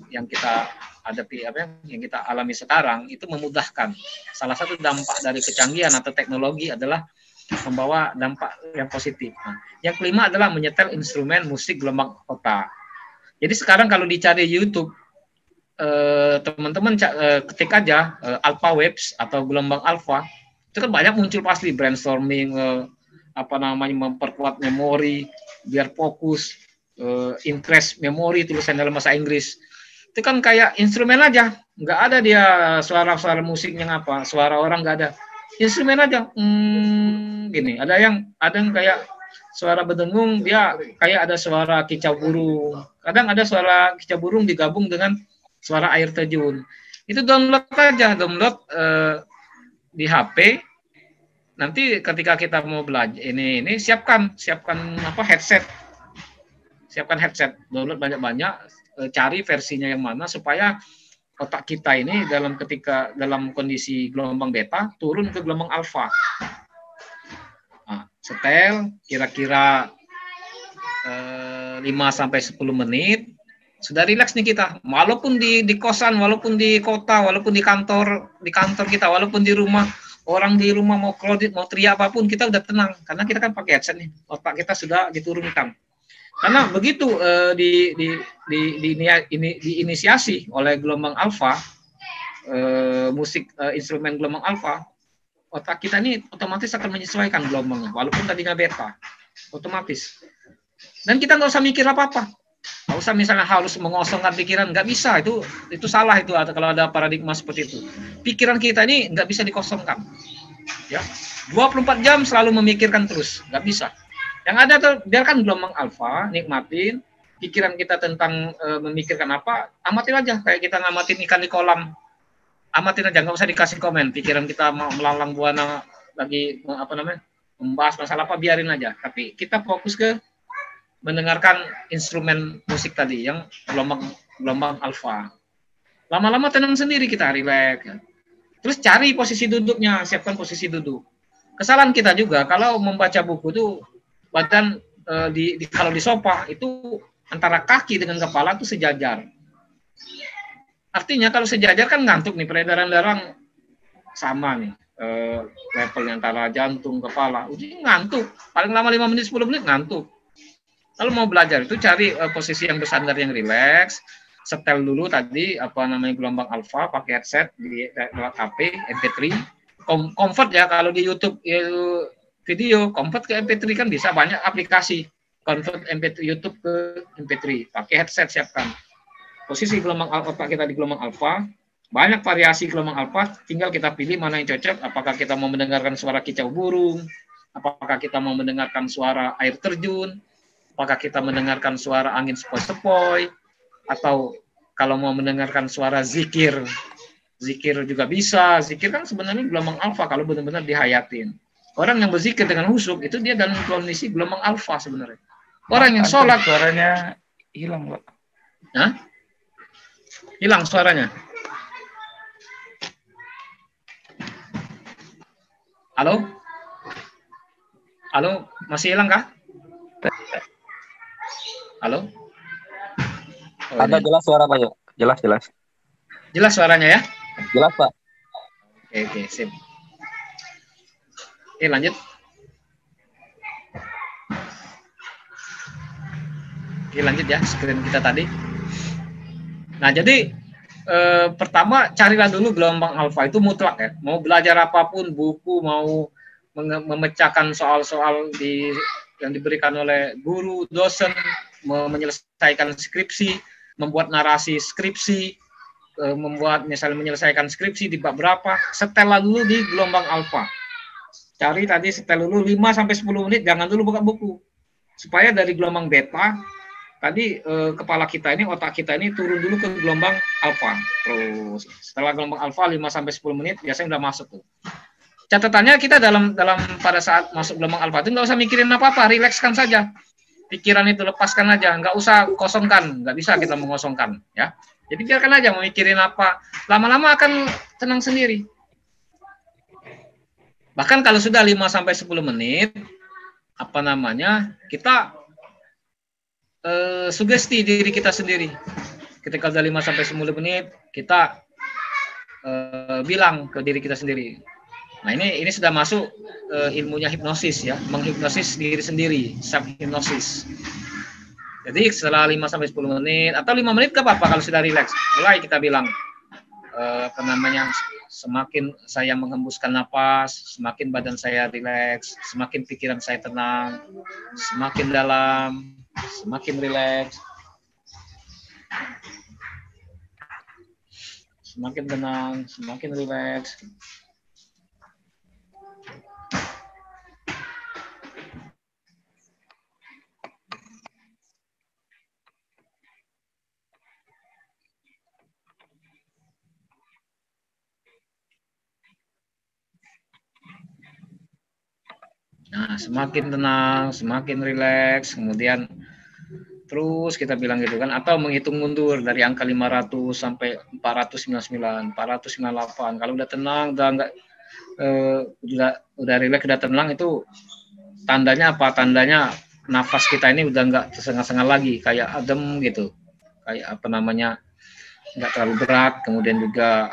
yang kita hadapi, yang kita alami sekarang itu memudahkan. Salah satu dampak dari kecanggihan atau teknologi adalah membawa dampak yang positif. Nah, yang kelima adalah menyetel instrumen musik gelombang kota. Jadi sekarang kalau dicari YouTube, teman-teman ketik aja alpha waves atau gelombang alfa, itu kan banyak muncul pasti brainstorming, memperkuat memori biar fokus, interest memori, tulisan dalam bahasa Inggris. Itu kan kayak instrumen aja, nggak ada dia suara-suara musiknya suara orang nggak ada, instrumen aja. Gini, ada yang kayak suara berdengung, dia kayak ada suara kicau burung. Kadang ada suara kicau burung digabung dengan suara air terjun. Itu download di HP. Nanti ketika kita mau belajar ini siapkan headset. Siapkan headset, download banyak-banyak, cari versinya yang mana supaya otak kita ini dalam kondisi gelombang beta turun ke gelombang alfa. Nah, setel kira-kira 5 sampai 10 menit. Sudah rileks nih kita, walaupun di kosan, walaupun di kota, walaupun di kantor kita, walaupun di rumah, orang di rumah mau crowded, mau teriak apapun, kita udah tenang, karena kita kan pakai headset nih, otak kita sudah diturunkan. Karena begitu diinisiasi oleh gelombang alfa, instrumen gelombang alfa, otak kita ini otomatis akan menyesuaikan gelombangnya, walaupun tadinya beta, otomatis. Dan kita nggak usah mikir apa-apa. Nggak usah misalnya harus mengosongkan pikiran, nggak bisa, itu salah itu kalau ada paradigma seperti itu. Pikiran kita ini nggak bisa dikosongkan, ya 24 jam selalu memikirkan terus, nggak bisa. Yang ada tuh biarkan gelombang alfa, nikmatin pikiran kita tentang memikirkan apa, amatin aja kayak kita ngamatin ikan di kolam, amatin aja, nggak usah dikasih komen. Pikiran kita mau melalang buana lagi membahas masalah apa, biarin aja. Tapi kita fokus ke mendengarkan instrumen musik tadi yang gelombang alfa. Lama-lama tenang sendiri, kita rileks. Terus cari posisi duduknya, siapkan posisi duduk. Kesalahan kita juga kalau membaca buku itu badan kalau di sofa itu antara kaki dengan kepala itu sejajar. Artinya kalau sejajar kan ngantuk nih, peredaran darah sama nih. Levelnya antara jantung kepala, ujungnya ngantuk. Paling lama 5 menit 10 menit ngantuk. Kalau mau belajar itu cari posisi yang bersandar yang rileks, setel dulu tadi gelombang alfa, pakai headset di lewat HP, MP3, convert ya kalau di YouTube video, convert ke MP3 kan bisa, banyak aplikasi convert MP3 YouTube ke MP3, pakai headset, siapkan posisi gelombang otak kita di gelombang alfa, banyak variasi gelombang alfa, tinggal kita pilih mana yang cocok, apakah kita mau mendengarkan suara kicau burung, apakah kita mau mendengarkan suara air terjun, apakah kita mendengarkan suara angin sepoi-sepoi, atau kalau mau mendengarkan suara zikir juga bisa. Zikir kan sebenarnya gelombang alfa kalau benar-benar dihayatin. Orang yang berzikir dengan khusyuk itu dia dalam kondisi gelombang alfa sebenarnya. Orang yang sholat suaranya hilang, Pak. Hah? Hilang suaranya. Halo? Halo, masih hilang kah? Halo? Oh, ada ini. jelas suara Pak, jelas. Jelas suaranya ya? Jelas Pak. Oke, sip. Oke, lanjut. Oke, lanjut ya screen kita tadi. Nah, jadi pertama carilah dulu gelombang alfa itu mutlak ya. Mau belajar apapun, buku, mau memecahkan soal-soal yang diberikan oleh guru, dosen, menyelesaikan skripsi, membuat narasi skripsi, misalnya menyelesaikan skripsi di bab berapa, setelah dulu di gelombang alfa. Cari tadi setel dulu 5-10 menit, jangan dulu buka buku. Supaya dari gelombang beta, tadi kepala kita ini, otak kita ini turun dulu ke gelombang alfa. Terus setelah gelombang alfa 5-10 menit, biasanya udah masuk tuh. Catatannya kita dalam pada saat masuk gelombang alfa itu nggak usah mikirin apa-apa, rilekskan saja. Pikiran itu lepaskan aja, nggak usah kosongkan, nggak bisa kita mengosongkan. Ya. Jadi biarkan aja mau mikirin apa, lama-lama akan tenang sendiri. Bahkan kalau sudah 5-10 menit, kita sugesti diri kita sendiri. Ketika sudah 5-10 menit, kita bilang ke diri kita sendiri. Nah, ini sudah masuk ilmunya hipnosis ya, menghipnosis diri sendiri, self hipnosis. Jadi setelah 5-10 menit atau 5 menit gak apa-apa kalau sudah rileks. Mulai kita bilang semakin saya menghembuskan napas, semakin badan saya rileks, semakin pikiran saya tenang, semakin dalam, semakin rileks, semakin tenang, semakin rileks. Nah, semakin tenang, semakin rileks, kemudian terus kita bilang gitu kan, atau menghitung mundur dari angka 500 sampai 499, 498. Kalau udah tenang, udah enggak udah rileks, udah tenang, itu tandanya apa? Tandanya nafas kita ini udah enggak tersengah-sengah lagi, kayak adem gitu. Kayak enggak terlalu berat, kemudian juga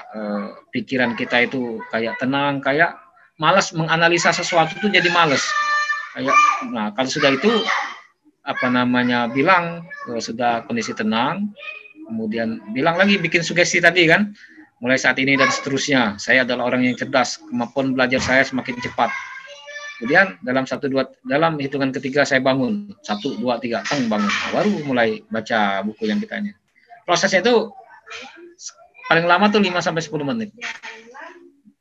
pikiran kita itu kayak tenang, kayak malas menganalisa sesuatu itu jadi malas. Nah, kalau sudah itu bilang sudah kondisi tenang, kemudian bilang lagi, bikin sugesti tadi kan, mulai saat ini dan seterusnya saya adalah orang yang cerdas, kemampuan belajar saya semakin cepat. Kemudian dalam hitungan ketiga saya bangun, 1, 2, 3, bangun. Nah, baru mulai baca buku yang kita ini. Prosesnya itu paling lama tuh 5-10 menit.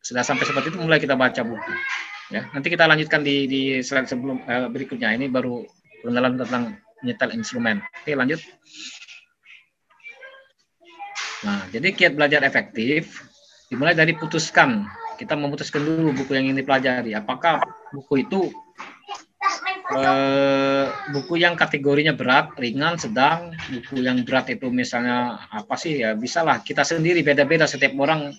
Sudah sampai seperti itu mulai kita baca buku. Ya, nanti kita lanjutkan di slide sebelum berikutnya. Ini baru pengenalan tentang menyetel instrumen. Oke, lanjut. Nah, jadi kiat belajar efektif dimulai dari putuskan. Kita memutuskan dulu buku yang ingin dipelajari. Apakah buku itu buku yang kategorinya berat, ringan, sedang. Buku yang berat itu misalnya apa sih ya? Bisalah kita sendiri, beda-beda, setiap orang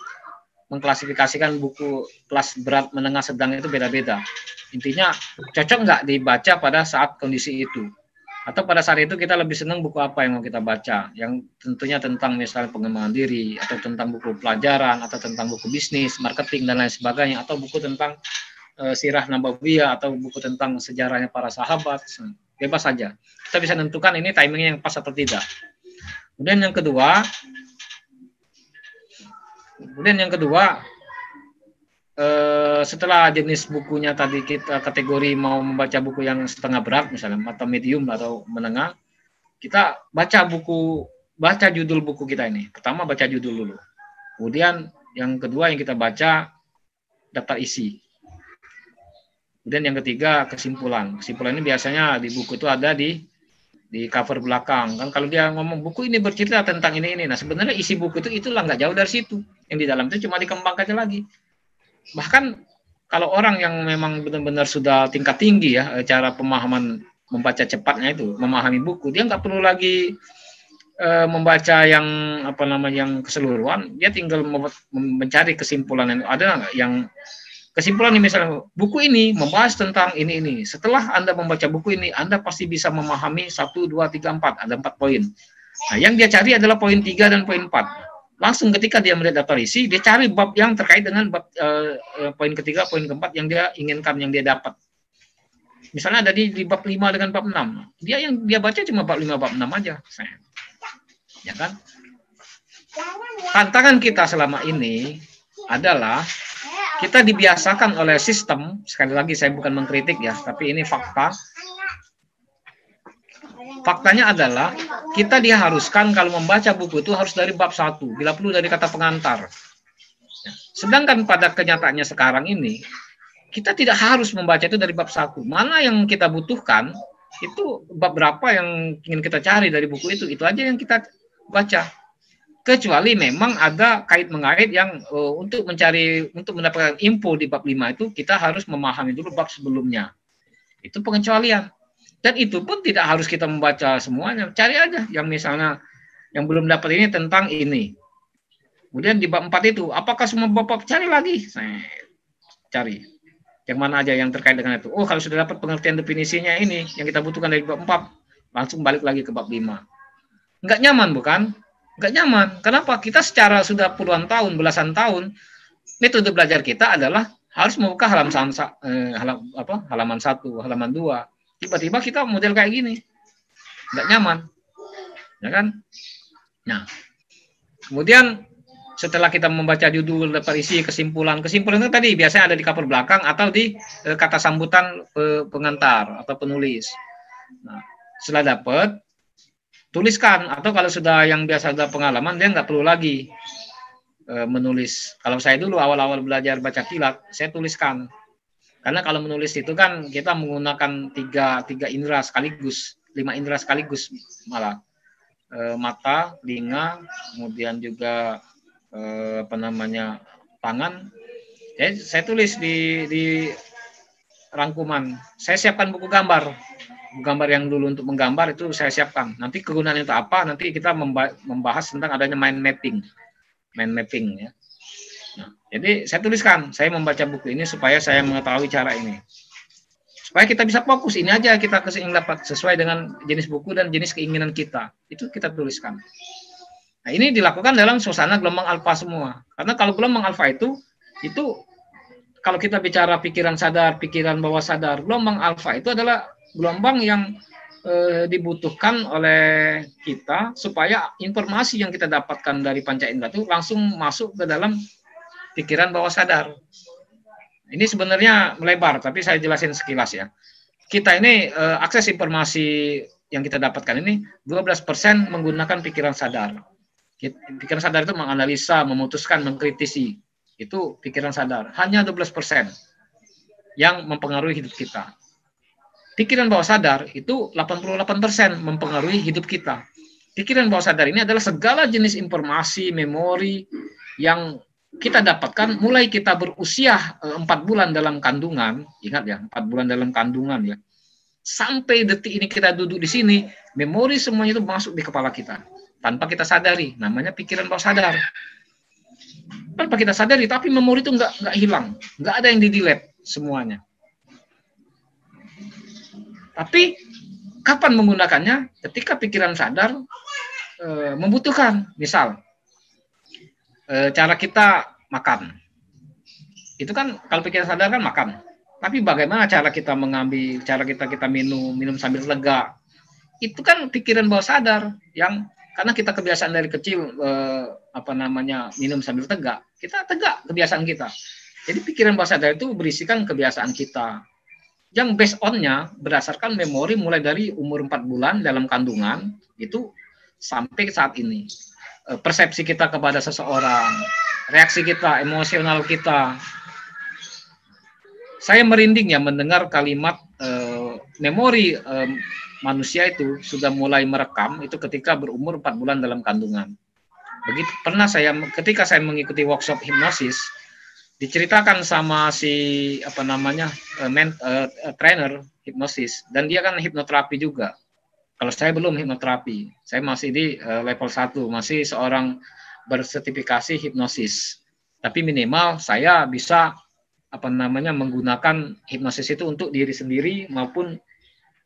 mengklasifikasikan buku kelas berat, menengah, sedang itu beda-beda. Intinya cocok nggak dibaca pada saat kondisi itu. Atau pada saat itu kita lebih senang buku apa yang mau kita baca. Yang tentunya tentang misalnya pengembangan diri, atau tentang buku pelajaran, atau tentang buku bisnis, marketing, dan lain sebagainya. Atau buku tentang sirah nabawiyah, atau buku tentang sejarahnya para sahabat. Bebas saja. Kita bisa tentukan ini timingnya yang pas atau tidak. Kemudian yang kedua, setelah jenis bukunya tadi kita kategori mau membaca buku yang setengah berat misalnya, atau medium atau menengah, kita baca judul buku kita ini. Pertama baca judul dulu. Kemudian yang kedua yang kita baca daftar isi. Kemudian yang ketiga kesimpulan. Kesimpulan ini biasanya di buku itu ada di cover belakang. Kan kalau dia ngomong buku ini bercerita tentang ini. Nah, sebenarnya isi buku itulah nggak jauh dari situ. Yang di dalam itu cuma dikembangkan lagi. Bahkan kalau orang yang memang benar-benar sudah tingkat tinggi ya, cara pemahaman membaca cepatnya itu, memahami buku, dia nggak perlu lagi membaca yang apa namanya yang keseluruhan, dia tinggal mencari kesimpulan yang ada yang kesimpulan ini, misalnya buku ini membahas tentang ini. Setelah Anda membaca buku ini, Anda pasti bisa memahami 1, 2, 3, 4, ada 4 poin. Nah, yang dia cari adalah poin 3 dan poin 4. Langsung ketika dia melihat daftar isi, dia cari bab yang terkait dengan bab poin ketiga, poin keempat yang dia inginkan, yang dia dapat. Misalnya ada di bab 5 dengan bab 6. Yang dia baca cuma bab 5, bab 6 aja. Ya kan? Tantangan kita selama ini adalah kita dibiasakan oleh sistem, sekali lagi saya bukan mengkritik ya, tapi ini fakta. Faktanya adalah kita diharuskan kalau membaca buku itu harus dari bab 1, bila perlu dari kata pengantar. Sedangkan pada kenyataannya sekarang ini, kita tidak harus membaca itu dari bab 1. Mana yang kita butuhkan, itu bab berapa yang ingin kita cari dari buku itu aja yang kita baca. Kecuali memang ada kait-mengait yang untuk mendapatkan info di bab 5 itu, kita harus memahami dulu bab sebelumnya. Itu pengecualian. Dan itu pun tidak harus kita membaca semuanya. Cari aja yang misalnya yang belum dapat ini tentang ini. Kemudian di bab 4 itu, apakah semua bab cari lagi? Saya cari. Yang mana aja yang terkait dengan itu. Oh, kalau sudah dapat pengertian definisinya ini, yang kita butuhkan dari bab 4, langsung balik lagi ke bab 5. Enggak nyaman, bukan? Enggak nyaman. Kenapa? Kita secara sudah puluhan tahun, belasan tahun, metode belajar kita adalah harus membuka halaman 1, halaman 2. Tiba-tiba kita model kayak gini, nggak nyaman, ya kan? Nah, kemudian setelah kita membaca judul, daftar isi, kesimpulan itu tadi biasanya ada di cover belakang atau di kata sambutan pengantar atau penulis. Nah, setelah dapat, tuliskan, atau kalau sudah yang biasa ada pengalaman, dia nggak perlu lagi menulis. Kalau saya dulu awal-awal belajar baca kilat, saya tuliskan. Karena kalau menulis itu kan kita menggunakan tiga indera sekaligus, 5 indera sekaligus malah. Mata, telinga, kemudian juga tangan. Saya tulis di rangkuman. Saya siapkan buku gambar yang dulu untuk menggambar itu saya siapkan. Nanti kegunaannya itu apa? Nanti kita membahas tentang adanya mind mapping ya. Nah, jadi saya tuliskan, saya membaca buku ini supaya saya mengetahui cara ini. Supaya kita bisa fokus, ini aja kita ingin dapat sesuai dengan jenis buku dan jenis keinginan kita. Itu kita tuliskan. Nah, ini dilakukan dalam suasana gelombang alfa semua. Karena kalau gelombang alfa itu kalau kita bicara pikiran sadar, pikiran bawah sadar, gelombang alfa itu adalah gelombang yang dibutuhkan oleh kita supaya informasi yang kita dapatkan dari panca indera itu langsung masuk ke dalam pikiran bawah sadar. Ini sebenarnya melebar, tapi saya jelasin sekilas ya. Kita ini akses informasi yang kita dapatkan ini 12% menggunakan pikiran sadar. Pikiran sadar itu menganalisa, memutuskan, mengkritisi. Itu pikiran sadar. Hanya 12% yang mempengaruhi hidup kita. Pikiran bawah sadar itu 88% mempengaruhi hidup kita. Pikiran bawah sadar ini adalah segala jenis informasi, memori yang kita dapatkan mulai kita berusia 4 bulan dalam kandungan, ingat ya, 4 bulan dalam kandungan ya, sampai detik ini kita duduk di sini, memori semuanya itu masuk di kepala kita, tanpa kita sadari, namanya pikiran bawah sadar. Tanpa kita sadari, tapi memori itu nggak hilang, nggak ada yang di-delete semuanya. Tapi kapan menggunakannya? Ketika pikiran sadar membutuhkan, misal cara kita makan. Itu kan kalau pikiran sadar kan makan. Tapi bagaimana cara kita mengambil, cara kita minum sambil lega. Itu kan pikiran bawah sadar yang karena kita kebiasaan dari kecil minum sambil tegak. Kita tegak kebiasaan kita. Jadi pikiran bawah sadar itu berisikan kebiasaan kita. Yang based on-nya berdasarkan memori mulai dari umur 4 bulan dalam kandungan itu sampai saat ini. Persepsi kita kepada seseorang, reaksi kita, emosional kita. Saya merinding ya mendengar kalimat memori manusia itu sudah mulai merekam itu ketika berumur 4 bulan dalam kandungan. Begitu ketika saya mengikuti workshop hipnosis, diceritakan sama si apa namanya trainer hipnosis, dan dia kan hipnoterapi juga. Kalau saya belum hipnoterapi, saya masih di level 1, masih seorang bersertifikasi hipnosis. Tapi minimal saya bisa apa namanya menggunakan hipnosis itu untuk diri sendiri maupun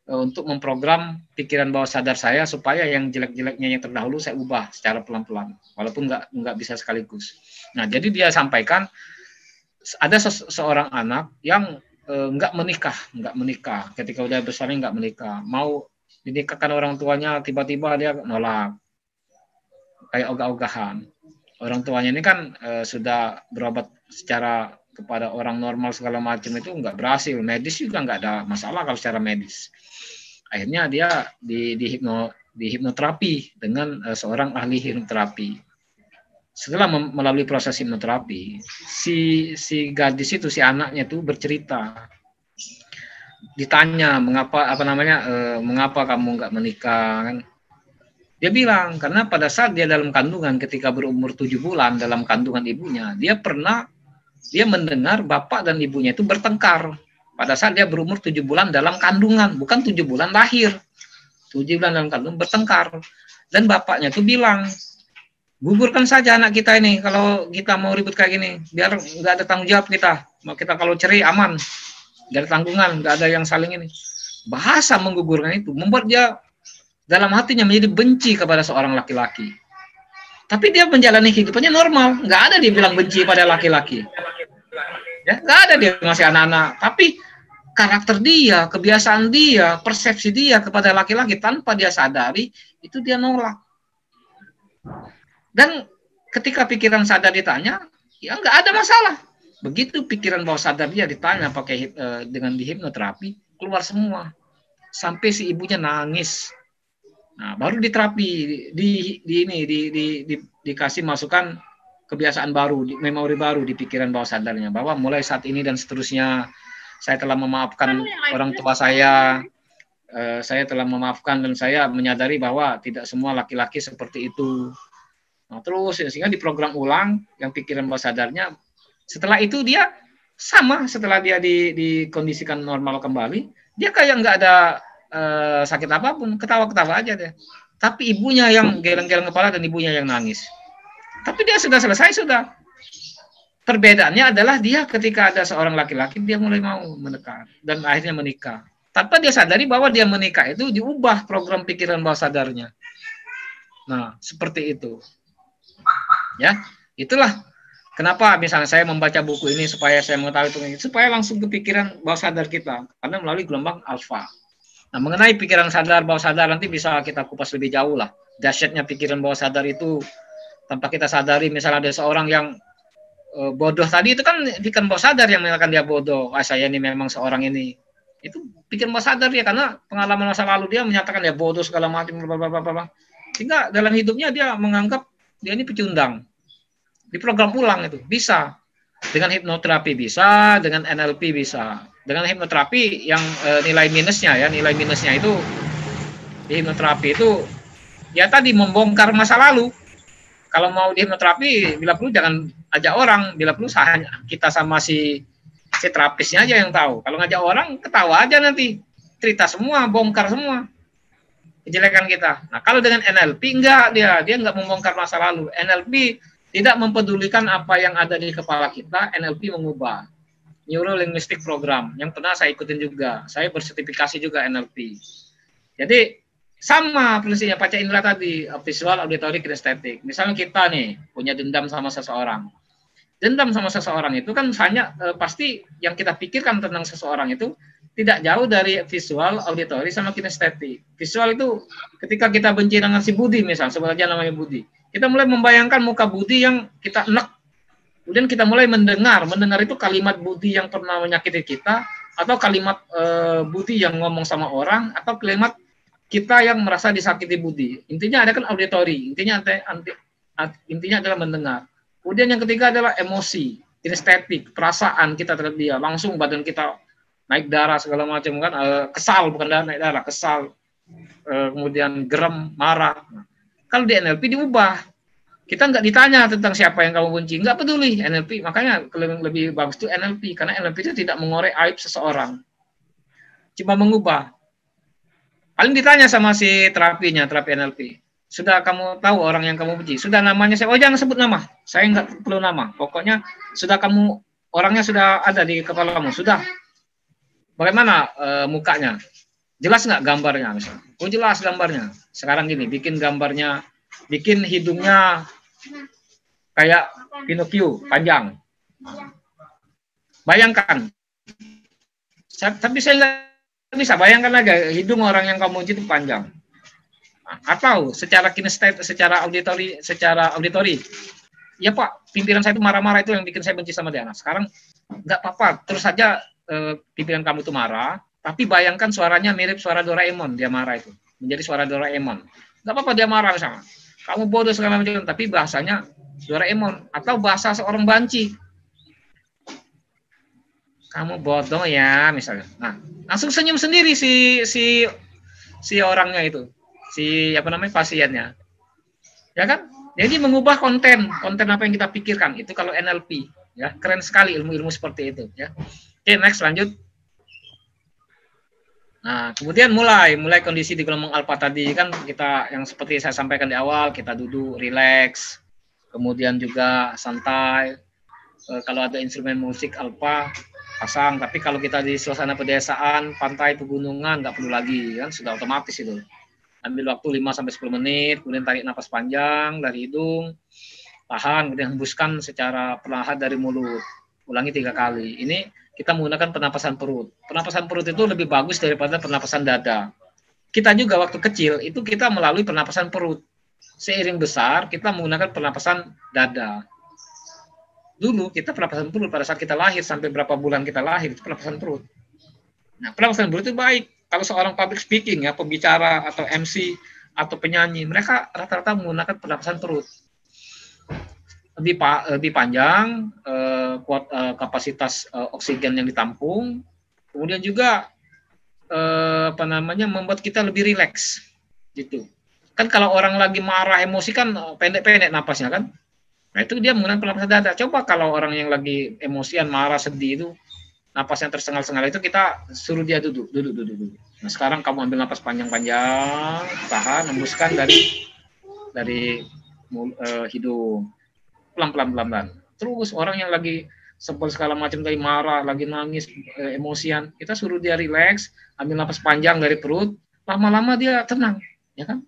untuk memprogram pikiran bawah sadar saya supaya yang jelek-jeleknya yang terdahulu saya ubah secara pelan-pelan, walaupun nggak bisa sekaligus. Nah, jadi dia sampaikan ada seorang anak yang nggak menikah, ketika udah besarnya nggak menikah, mau dinikahkan orang tuanya, tiba-tiba dia nolak, kayak ogah-ogahan. Orang tuanya ini kan sudah berobat secara kepada orang normal segala macam, itu nggak berhasil, medis juga nggak ada masalah kalau secara medis. Akhirnya dia di hipnoterapi dengan seorang ahli hipnoterapi. Setelah melalui proses hipnoterapi, si gadis itu, si anaknya itu bercerita, ditanya mengapa kamu nggak menikah, kan? Dia bilang karena pada saat dia dalam kandungan, ketika berumur 7 bulan dalam kandungan ibunya, dia mendengar bapak dan ibunya itu bertengkar pada saat dia berumur 7 bulan dalam kandungan, bukan 7 bulan lahir, 7 bulan dalam kandungan bertengkar. Dan bapaknya itu bilang, gugurkan saja anak kita ini kalau kita mau ribut kayak gini, biar nggak ada tanggung jawab kita kalau cerai aman, nggak ada tanggungan, nggak ada yang saling ini. Bahasa menggugurkan itu membuat dia dalam hatinya menjadi benci kepada seorang laki-laki. Tapi dia menjalani hidupannya normal, nggak ada dia bilang benci pada laki-laki. Ya, nggak ada, dia masih anak-anak. Tapi karakter dia, kebiasaan dia, persepsi dia kepada laki-laki tanpa dia sadari, itu dia nolak. Dan ketika pikiran sadar ditanya, ya nggak ada masalah. Begitu pikiran bawah sadar dia ditanya pakai dengan dihipnoterapi, keluar semua. Sampai si ibunya nangis. Nah, baru diterapi, dikasih masukan kebiasaan baru, memori baru di pikiran bawah sadarnya, bahwa mulai saat ini dan seterusnya saya telah memaafkan orang tua saya telah memaafkan dan saya menyadari bahwa tidak semua laki-laki seperti itu. Nah, terus sehingga diprogram ulang yang pikiran bawah sadarnya. Setelah itu dia sama, setelah dia dikondisikan normal kembali, dia kayak nggak ada sakit apapun, ketawa-ketawa aja deh. Tapi ibunya yang geleng-geleng kepala dan ibunya yang nangis. Tapi dia sudah selesai, sudah. Perbedaannya adalah dia ketika ada seorang laki-laki, dia mulai mau mendekat dan akhirnya menikah. Tanpa dia sadari bahwa dia menikah itu diubah program pikiran bawah sadarnya. Nah, seperti itu. Ya, itulah kenapa misalnya saya membaca buku ini supaya saya mengetahui itu, supaya langsung ke pikiran bawah sadar kita, karena melalui gelombang alfa. Nah, mengenai pikiran sadar bawah sadar nanti bisa kita kupas lebih jauh lah. Dahsyatnya pikiran bawah sadar itu tanpa kita sadari, misalnya ada seorang yang bodoh tadi, itu kan pikiran bawah sadar yang menyatakan dia bodoh. Saya ini memang seorang ini. Itu pikiran bawah sadar ya, karena pengalaman masa lalu dia menyatakan dia bodoh segala macam, sehingga dalam hidupnya dia menganggap dia ini pecundang. Diprogram ulang itu bisa dengan hipnoterapi, bisa dengan NLP, bisa dengan hipnoterapi yang nilai minusnya itu di hipnoterapi itu ya tadi membongkar masa lalu. Kalau mau di hipnoterapi, bila perlu jangan ajak orang, bila perlu kita sama si terapisnya aja yang tahu. Kalau ngajak orang, ketawa aja nanti, cerita semua, bongkar semua kejelekan kita. Nah, kalau dengan NLP enggak, dia enggak membongkar masa lalu. NLP tidak mempedulikan apa yang ada di kepala kita, NLP mengubah. Neuro Linguistic Program yang pernah saya ikutin juga. Saya bersertifikasi juga NLP. Jadi sama prinsipnya Panca Indera tadi, visual, auditory, kinestetik. Misalnya kita nih punya dendam sama seseorang. Dendam sama seseorang itu kan hanya pasti yang kita pikirkan tentang seseorang itu tidak jauh dari visual, auditory, sama kinestetik. Visual itu ketika kita benci dengan si Budi, misalnya, sebut aja namanya Budi. Kita mulai membayangkan muka Budi yang kita enek. Kemudian kita mulai mendengar itu kalimat Budi yang pernah menyakiti kita, atau kalimat Budi yang ngomong sama orang, atau kalimat kita yang merasa disakiti Budi. Intinya ada kan auditory, intinya adalah mendengar. Kemudian yang ketiga adalah emosi, kinestetik, perasaan kita terhadap dia, langsung badan kita naik darah segala macam kan, kesal, bukan naik darah, kesal, kemudian gerem, marah. Kalau di NLP diubah, Kita nggak ditanya tentang siapa yang kamu benci, nggak peduli NLP. Makanya lebih bagus itu NLP, karena NLP itu tidak mengorek aib seseorang, cuma mengubah. Paling ditanya sama si terapi NLP, sudah kamu tahu orang yang kamu benci, sudah namanya saya, oh jangan sebut nama, saya nggak perlu nama, pokoknya sudah kamu, orangnya sudah ada di kepalamu, sudah. Bagaimana mukanya? Jelas nggak gambarnya misalnya? Oh jelas gambarnya. Sekarang gini, bikin gambarnya, bikin hidungnya kayak Pinocchio, panjang. Bayangkan. Tapi saya nggak bisa, bayangkan aja hidung orang yang kamu benci itu panjang. Atau secara kinestetik, secara auditori, ya Pak, pimpinan saya itu marah-marah, itu yang bikin saya benci sama dia. Nah, sekarang nggak apa-apa, terus saja pimpinan kamu itu marah, tapi bayangkan suaranya mirip suara Doraemon, dia marah itu menjadi suara Doraemon. Nggak apa-apa dia marah sama kamu, bodoh segala macam, tapi bahasanya Doraemon. Atau bahasa seorang banci, kamu bodoh ya misalnya. Nah, langsung senyum sendiri si orangnya itu, si apa namanya, pasiennya, ya kan? Jadi mengubah konten apa yang kita pikirkan itu kalau NLP, ya. Keren sekali ilmu-ilmu seperti itu, ya. Oke, next, lanjut. Nah, kemudian mulai kondisi di gelombang alfa tadi kan, kita yang seperti saya sampaikan di awal, kita duduk rileks, kemudian juga santai. Kalau ada instrumen musik alfa pasang, tapi kalau kita di suasana pedesaan, pantai, pegunungan, nggak perlu lagi, kan sudah otomatis itu. Ambil waktu 5-10 menit, kemudian tarik nafas panjang dari hidung, tahan, kemudian hembuskan secara perlahan dari mulut. Ulangi 3 kali. Ini kita menggunakan pernapasan perut. Pernapasan perut itu lebih bagus daripada pernapasan dada. Kita juga waktu kecil itu kita melalui pernapasan perut. Seiring besar kita menggunakan pernapasan dada. Dulu kita pernapasan perut pada saat kita lahir sampai berapa bulan kita lahir itu pernapasan perut. Nah, pernapasan perut itu baik. Kalau seorang public speaking, ya, pembicara atau MC atau penyanyi, mereka rata-rata menggunakan pernapasan perut. Lebih panjang, kapasitas oksigen yang ditampung, kemudian juga membuat kita lebih rileks, gitu. Kan kalau orang lagi marah, emosi kan pendek-pendek napasnya kan. Nah itu dia menggunakan pernapasan dada. Coba kalau orang yang lagi emosian, marah, sedih itu napas yang tersengal-sengal, itu kita suruh dia duduk. Nah sekarang kamu ambil napas panjang-panjang, tahan, hembuskan dari hidung, pelan-pelan. Terus orang yang lagi sebel segala macam, tadi marah, lagi nangis, emosian, kita suruh dia rileks, ambil napas panjang dari perut, lama-lama dia tenang, ya kan?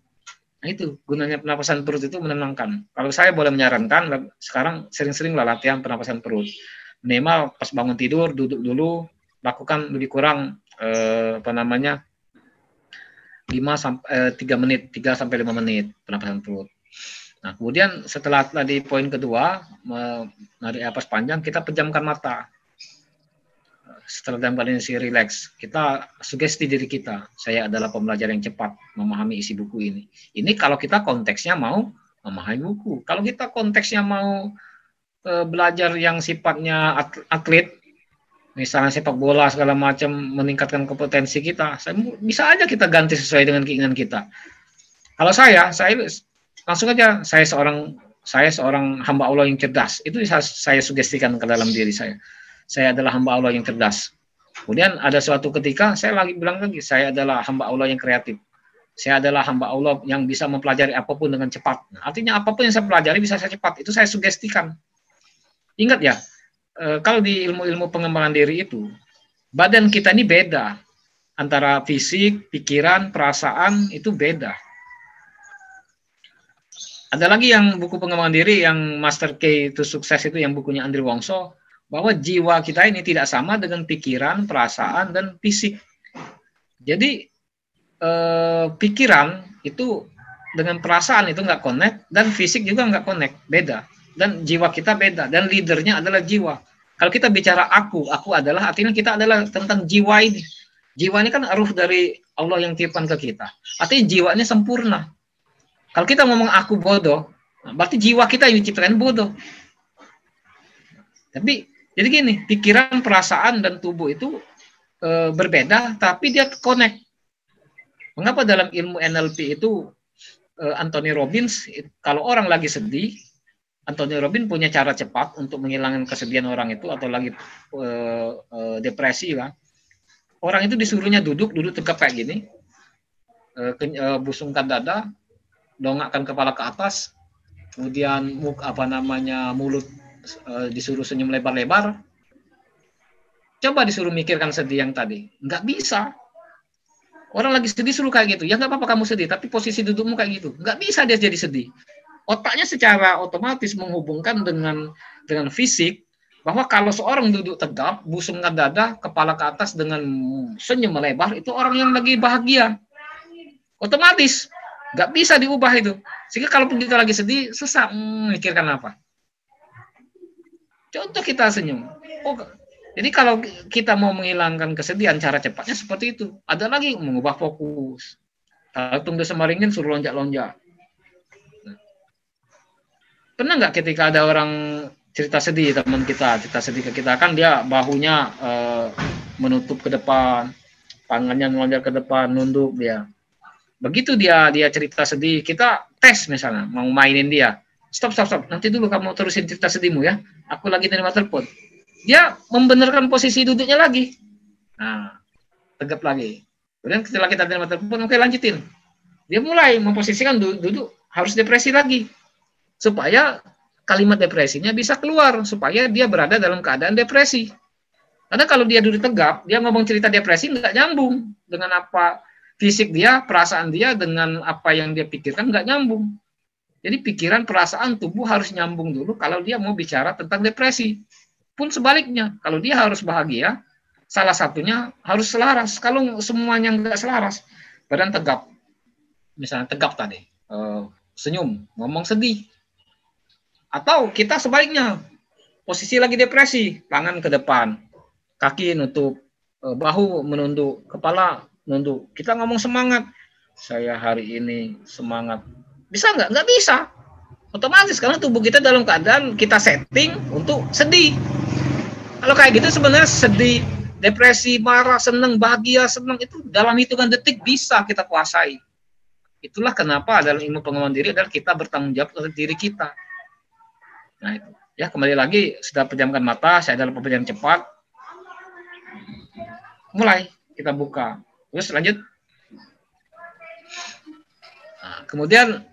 Nah itu gunanya pernapasan perut, itu menenangkan. Kalau saya boleh menyarankan, sekarang sering-seringlah latihan pernapasan perut. Minimal pas bangun tidur, duduk dulu, lakukan lebih kurang 3 menit, 3 sampai 5 menit pernapasan perut. Nah, kemudian setelah tadi poin kedua, menarik napas panjang, kita pejamkan mata. Setelah dalam kondisi rileks, kita sugesti diri kita, saya adalah pembelajar yang cepat memahami isi buku ini. Ini kalau kita konteksnya mau memahami buku. Kalau kita konteksnya mau belajar yang sifatnya atlet, misalnya sepak bola segala macam, meningkatkan kompetensi kita, bisa aja kita ganti sesuai dengan keinginan kita. Kalau saya langsung aja, saya seorang hamba Allah yang cerdas. Itu saya sugestikan ke dalam diri saya. Saya adalah hamba Allah yang cerdas. Kemudian ada suatu ketika saya lagi bilang lagi, saya adalah hamba Allah yang kreatif. Saya adalah hamba Allah yang bisa mempelajari apapun dengan cepat. Nah, artinya apapun yang saya pelajari bisa saya cepat. Itu saya sugestikan. Ingat ya, kalau di ilmu-ilmu pengembangan diri itu, badan kita ini beda. Antara fisik, pikiran, perasaan itu beda. Ada lagi yang buku pengembangan diri yang Master Key to Sukses itu, yang bukunya Andri Wongso, bahwa jiwa kita ini tidak sama dengan pikiran, perasaan, dan fisik. Jadi pikiran itu dengan perasaan itu nggak connect, dan fisik juga nggak connect, beda. Dan jiwa kita beda, dan leadernya adalah jiwa. Kalau kita bicara aku adalah, artinya kita adalah tentang jiwa ini. Jiwa ini kan ruh dari Allah yang tiupkan ke kita. Artinya jiwa ini sempurna. Kalau kita ngomong aku bodoh, berarti jiwa kita yang diciptakan bodoh. Tapi jadi gini, pikiran, perasaan, dan tubuh itu berbeda, tapi dia connect. Mengapa dalam ilmu NLP itu Anthony Robbins, kalau orang lagi sedih, Anthony Robbins punya cara cepat untuk menghilangkan kesedihan orang itu atau lagi depresi lah. Orang itu disuruhnya duduk tegap kayak gini, busungkan dada, dongakkan kepala ke atas, kemudian mulut disuruh senyum lebar-lebar. Coba disuruh mikirkan sedih yang tadi, nggak bisa. Orang lagi sedih suruh kayak gitu, ya nggak apa-apa kamu sedih, tapi posisi dudukmu kayak gitu, nggak bisa dia jadi sedih. Otaknya secara otomatis menghubungkan dengan fisik, bahwa kalau seorang duduk tegap, busungkan dada, kepala ke atas dengan senyum melebar, itu orang yang lagi bahagia. Otomatis, nggak bisa diubah itu. Sehingga kalau kita lagi sedih, susah mikirkan apa. Contoh kita senyum. Jadi kalau kita mau menghilangkan kesedihan, cara cepatnya seperti itu. Ada lagi, mengubah fokus. Tatung desa maringin suruh lonjak-lonjak. Pernah nggak ketika ada orang cerita sedih, teman kita cerita sedih ke kita, kan dia bahunya menutup ke depan, tangannya melonjak ke depan, nunduk dia. Begitu dia cerita sedih, kita tes misalnya, mau mainin dia. Stop, nanti dulu kamu terusin cerita sedihmu ya. Aku lagi nerima telepon. Dia membenarkan posisi duduknya lagi. Nah, tegap lagi. Kemudian setelah kita terima telepon, oke lanjutin. Dia mulai memposisikan duduk harus depresi lagi. Supaya kalimat depresinya bisa keluar. Supaya dia berada dalam keadaan depresi. Karena kalau dia duduk tegap, dia ngomong cerita depresi nggak nyambung. Dengan apa fisik dia, perasaan dia, dengan apa yang dia pikirkan nggak nyambung. Jadi pikiran, perasaan, tubuh harus nyambung dulu kalau dia mau bicara tentang depresi. Pun sebaliknya, kalau dia harus bahagia, salah satunya harus selaras. Kalau semuanya nggak selaras, badan tegap, misalnya tegap tadi, senyum, ngomong sedih. Atau kita sebaliknya, posisi lagi depresi, tangan ke depan, kaki nutup, bahu menunduk, kepala nunduk. Kita ngomong semangat, saya hari ini semangat. Bisa nggak? Nggak bisa. Otomatis karena tubuh kita dalam keadaan kita setting untuk sedih. Kalau kayak gitu sebenarnya sedih, depresi, marah, senang, bahagia, senang itu dalam hitungan detik bisa kita kuasai. Itulah kenapa dalam ilmu pengembangan diri adalah kita bertanggung jawab terhadap diri kita. Nah itu. Ya kembali lagi, sudah pejamkan mata, saya dalam pembajaran cepat. Mulai kita buka. Terus lanjut. Nah, kemudian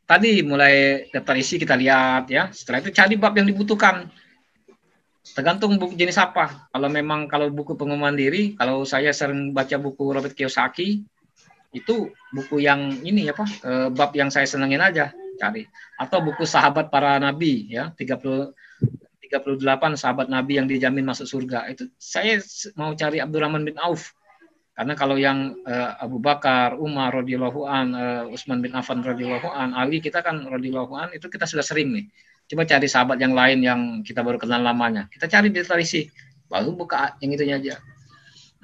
tadi mulai daftar isi kita lihat ya. Setelah itu cari bab yang dibutuhkan. Tergantung buku jenis apa. Kalau buku pengembangan diri, kalau saya sering baca buku Robert Kiyosaki, itu buku yang ini apa? Bab yang saya senengin aja cari. Atau buku Sahabat Para Nabi ya, 38 sahabat Nabi yang dijamin masuk surga. Itu saya mau cari Abdurrahman bin Auf. Karena kalau yang Abu Bakar, Umar radhiyallahu an, Utsman bin Affan radhiyallahu an, Ali kita kan radhiyallahu an, itu kita sudah sering nih. Coba cari sahabat yang lain yang kita baru kenal lamanya. Kita cari di tradisi, baru buka yang itunya aja.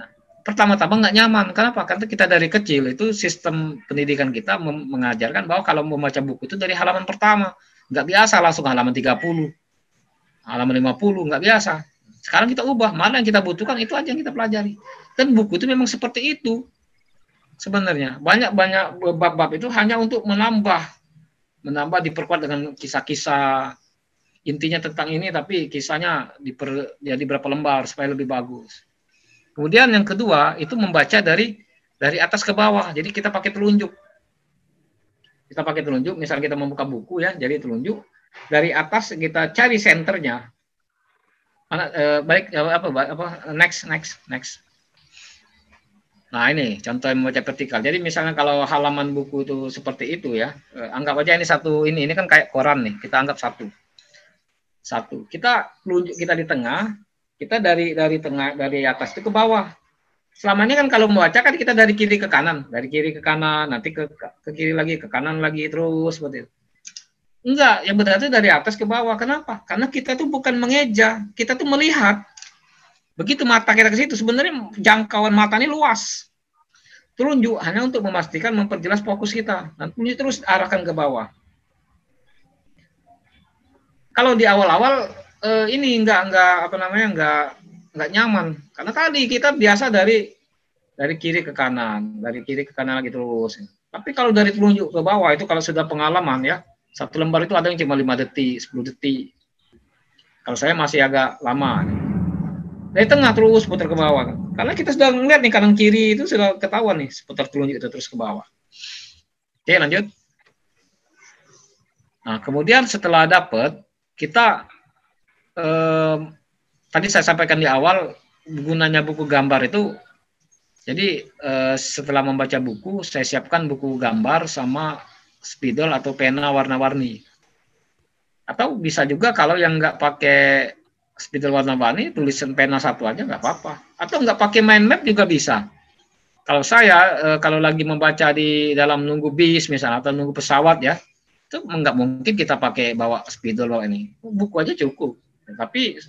Nah, pertama-tama nggak nyaman. Kenapa? Karena kita dari kecil itu sistem pendidikan kita mengajarkan bahwa kalau membaca buku itu dari halaman pertama. Nggak biasa langsung halaman 30, halaman 50, nggak biasa. Sekarang kita ubah, mana yang kita butuhkan itu aja yang kita pelajari. Dan buku itu memang seperti itu. Sebenarnya banyak bab-bab itu hanya untuk menambah diperkuat dengan kisah-kisah intinya tentang ini, tapi kisahnya jadi berapa lembar supaya lebih bagus. Kemudian yang kedua itu membaca dari atas ke bawah. Jadi kita pakai telunjuk. Misal kita membuka buku ya, jadi telunjuk dari atas kita cari senternya. Next. Nah ini contoh yang membaca vertikal. Jadi misalnya kalau halaman buku itu seperti itu ya, anggap aja ini satu, ini kan kayak koran nih, kita anggap satu. Kita telunjuk kita di tengah, kita dari atas itu ke bawah. Selama ini kan kalau membaca kan kita dari kiri ke kanan, nanti ke kiri lagi, ke kanan lagi, terus seperti itu. Enggak, yang berarti dari atas ke bawah. Kenapa? Karena kita tuh bukan mengeja, kita tuh melihat. Begitu mata kita ke situ, sebenarnya jangkauan mata ini luas. Telunjuk hanya untuk memastikan, memperjelas fokus kita. Dan terus arahkan ke bawah. Kalau di awal-awal ini enggak nyaman. Karena tadi kita biasa dari kiri ke kanan lagi terus. Tapi kalau dari telunjuk ke bawah itu kalau sudah pengalaman ya, Satu lembar itu ada yang cuma 5 detik, 10 detik. Kalau saya masih agak lama. Dari tengah terus putar ke bawah. Karena kita sudah melihat nih kanan kiri itu sudah ketahuan nih, seputar telunjuk itu terus ke bawah. Oke, lanjut. Nah, kemudian setelah dapat, kita tadi saya sampaikan di awal, gunanya buku gambar itu, jadi setelah membaca buku, saya siapkan buku gambar sama spidol atau pena warna-warni. Atau bisa juga kalau yang nggak pakai spidol warna-warni, tulisan pena satu aja nggak apa-apa. Atau nggak pakai mind map juga bisa. Kalau saya, kalau lagi membaca di dalam nunggu bis misalnya, atau nunggu pesawat ya, itu nggak mungkin kita pakai bawa spidol bawa ini. Buku aja cukup. Tapi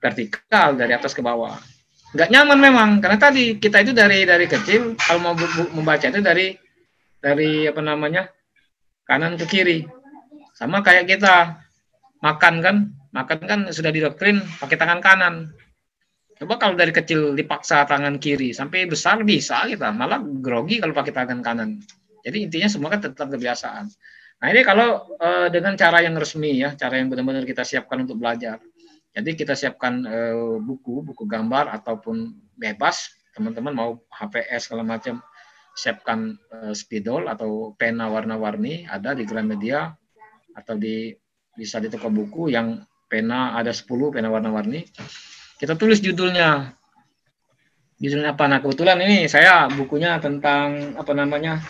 vertikal dari atas ke bawah. Nggak nyaman memang, karena tadi kita itu dari kecil, kalau mau membaca itu dari apa namanya, kanan ke kiri. Sama kayak kita makan kan sudah didoktrin pakai tangan kanan. Coba kalau dari kecil dipaksa tangan kiri, sampai besar bisa kita, malah grogi kalau pakai tangan kanan. Jadi intinya semua kan tetap kebiasaan. Nah ini kalau dengan cara yang resmi ya, cara yang benar-benar kita siapkan untuk belajar. Jadi kita siapkan buku gambar ataupun bebas, teman-teman mau HPS segala macam, siapkan spidol atau pena warna-warni ada di Gramedia atau bisa di toko buku yang pena ada 10 pena warna-warni. Kita tulis judulnya. Judulnya apa? Nah, kebetulan ini saya bukunya tentang apa namanya?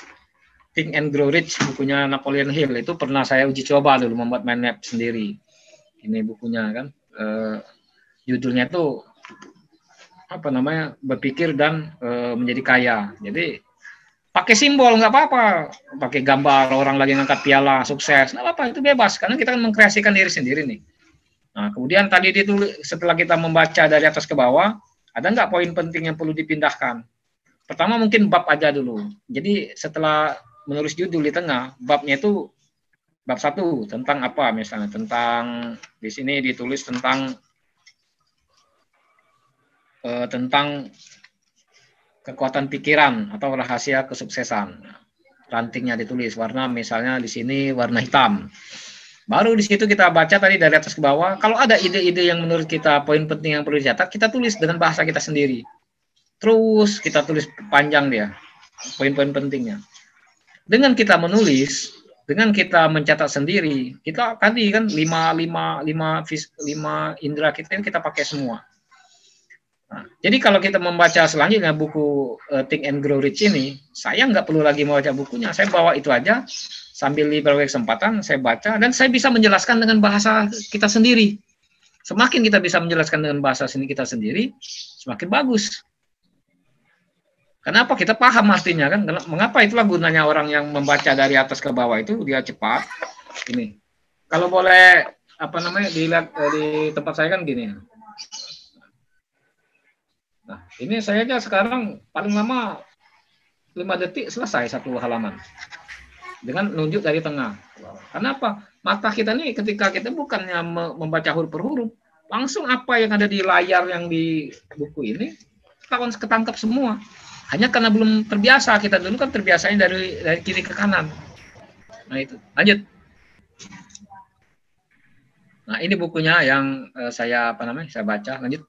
Think and Grow Rich, bukunya Napoleon Hill. Itu pernah saya uji coba dulu membuat mind map sendiri. Ini bukunya kan. Judulnya itu apa namanya, berpikir dan menjadi kaya. Jadi pakai simbol nggak apa-apa, pakai gambar orang lagi ngangkat piala sukses nggak apa-apa, itu bebas karena kita kan mengkreasikan diri sendiri nih. Nah kemudian tadi ditulis, setelah kita membaca dari atas ke bawah, ada nggak poin penting yang perlu dipindahkan? Pertama mungkin bab aja dulu. Jadi setelah menulis judul di tengah, babnya itu bab 1 tentang apa misalnya, tentang di sini ditulis tentang kekuatan pikiran atau rahasia kesuksesan. Rantingnya ditulis warna, misalnya di sini warna hitam. Baru di situ kita baca tadi dari atas ke bawah. Kalau ada ide-ide yang menurut kita poin penting yang perlu dicatat, kita tulis dengan bahasa kita sendiri. Terus kita tulis panjang dia poin-poin pentingnya. Dengan kita menulis, dengan kita mencatat sendiri, kita tadi kan 5 indera kita pakai semua. Nah, jadi kalau kita membaca selanjutnya buku Think and Grow Rich ini, saya nggak perlu lagi membaca bukunya, saya bawa itu aja sambil di berbagai kesempatan saya baca dan saya bisa menjelaskan dengan bahasa kita sendiri. Semakin kita bisa menjelaskan dengan bahasa sini kita sendiri, semakin bagus. Kenapa? Kita paham artinya kan? Mengapa itulah gunanya orang yang membaca dari atas ke bawah itu dia cepat. Ini, kalau boleh apa namanya dilihat di tempat saya kan gini. Nah, ini saya aja sekarang paling lama 5 detik selesai satu halaman. Dengan nunjuk dari tengah. Kenapa? Mata kita nih ketika kita bukannya membaca huruf per huruf, langsung apa yang ada di layar yang di buku ini, ketangkap semua. Hanya karena belum terbiasa, kita dulu kan terbiasanya dari kiri ke kanan. Nah itu, lanjut. Nah ini bukunya yang saya baca, lanjut.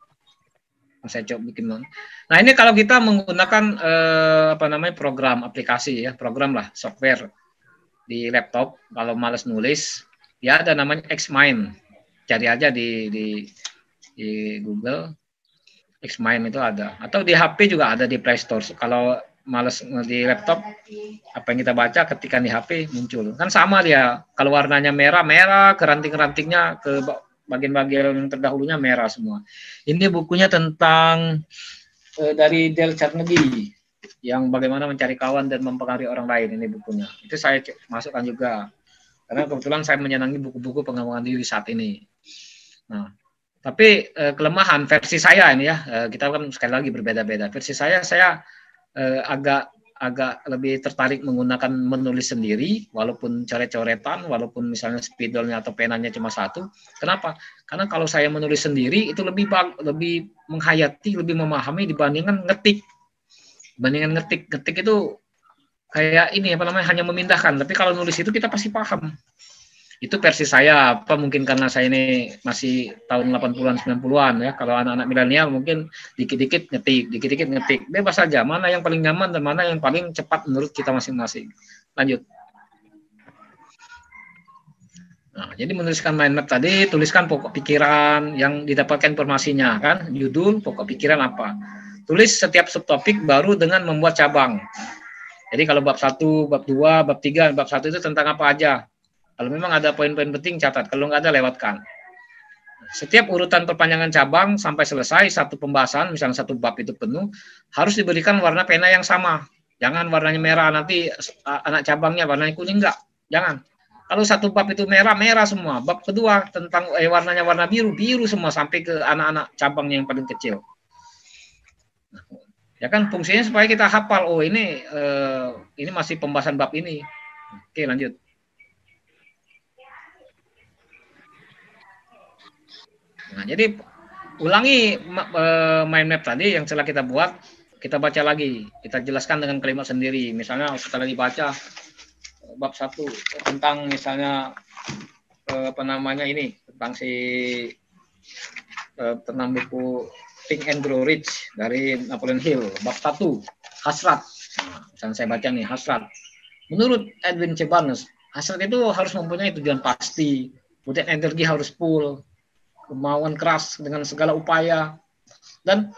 Saya coba bikin. Nah ini kalau kita menggunakan program aplikasi ya, program lah, software di laptop, kalau males nulis ya ada namanya Xmind, cari aja di Google, Xmind itu ada, atau di HP juga ada di Play Store. Kalau males di laptop, apa yang kita baca ketika di HP muncul kan sama dia, kalau warnanya merah, keranting-kerantingnya ke bagian-bagian yang terdahulunya merah semua. Ini bukunya tentang dari Dale Carnegie yang bagaimana mencari kawan dan mempengaruhi orang lain. Ini bukunya. Itu saya masukkan juga karena kebetulan saya menyenangi buku-buku pengembangan diri saat ini. Nah, tapi kelemahan versi saya ini ya, kita kan sekali lagi berbeda-beda. Versi saya agak lebih tertarik menggunakan menulis sendiri, walaupun coret-coretan, walaupun misalnya spidolnya atau penanya cuma 1. Kenapa? Karena kalau saya menulis sendiri itu lebih menghayati, lebih memahami dibandingkan ngetik. Ngetik itu kayak ini hanya memindahkan. Tapi kalau nulis itu kita pasti paham. Itu versi saya, apa mungkin karena saya ini masih tahun 80-an 90-an ya. Kalau anak-anak milenial mungkin dikit-dikit ngetik, dikit-dikit ngetik. Bebas saja, mana yang paling nyaman dan mana yang paling cepat menurut kita masing-masing. Lanjut. Nah, jadi menuliskan mind map tadi, tuliskan pokok pikiran yang didapatkan informasinya kan, judul, pokok pikiran apa. Tulis setiap subtopik baru dengan membuat cabang. Jadi kalau bab 1, bab 2, bab 3, bab 1 itu tentang apa aja. Kalau memang ada poin-poin penting catat, kalau nggak ada lewatkan. Setiap urutan perpanjangan cabang sampai selesai satu pembahasan, misalnya satu bab itu penuh, harus diberikan warna pena yang sama. Jangan warnanya merah, nanti anak cabangnya warnanya kuning, enggak. Jangan. Kalau satu bab itu merah, merah semua. Bab kedua tentang warnanya warna biru, biru semua sampai ke anak-anak cabangnya yang paling kecil. Ya kan fungsinya supaya kita hafal, oh ini masih pembahasan bab ini. Oke, lanjut. Nah, jadi ulangi mind map tadi yang telah kita buat, kita baca lagi, kita jelaskan dengan kalimat sendiri. Misalnya setelah dibaca bab 1 tentang misalnya ini tentang tentang buku Think and Grow Rich dari Napoleon Hill, bab 1 hasrat. Nah, misalnya saya baca nih hasrat. Menurut Edwin C. Barnes, hasrat itu harus mempunyai tujuan pasti, kemudian energi harus full, kemauan keras dengan segala upaya, dan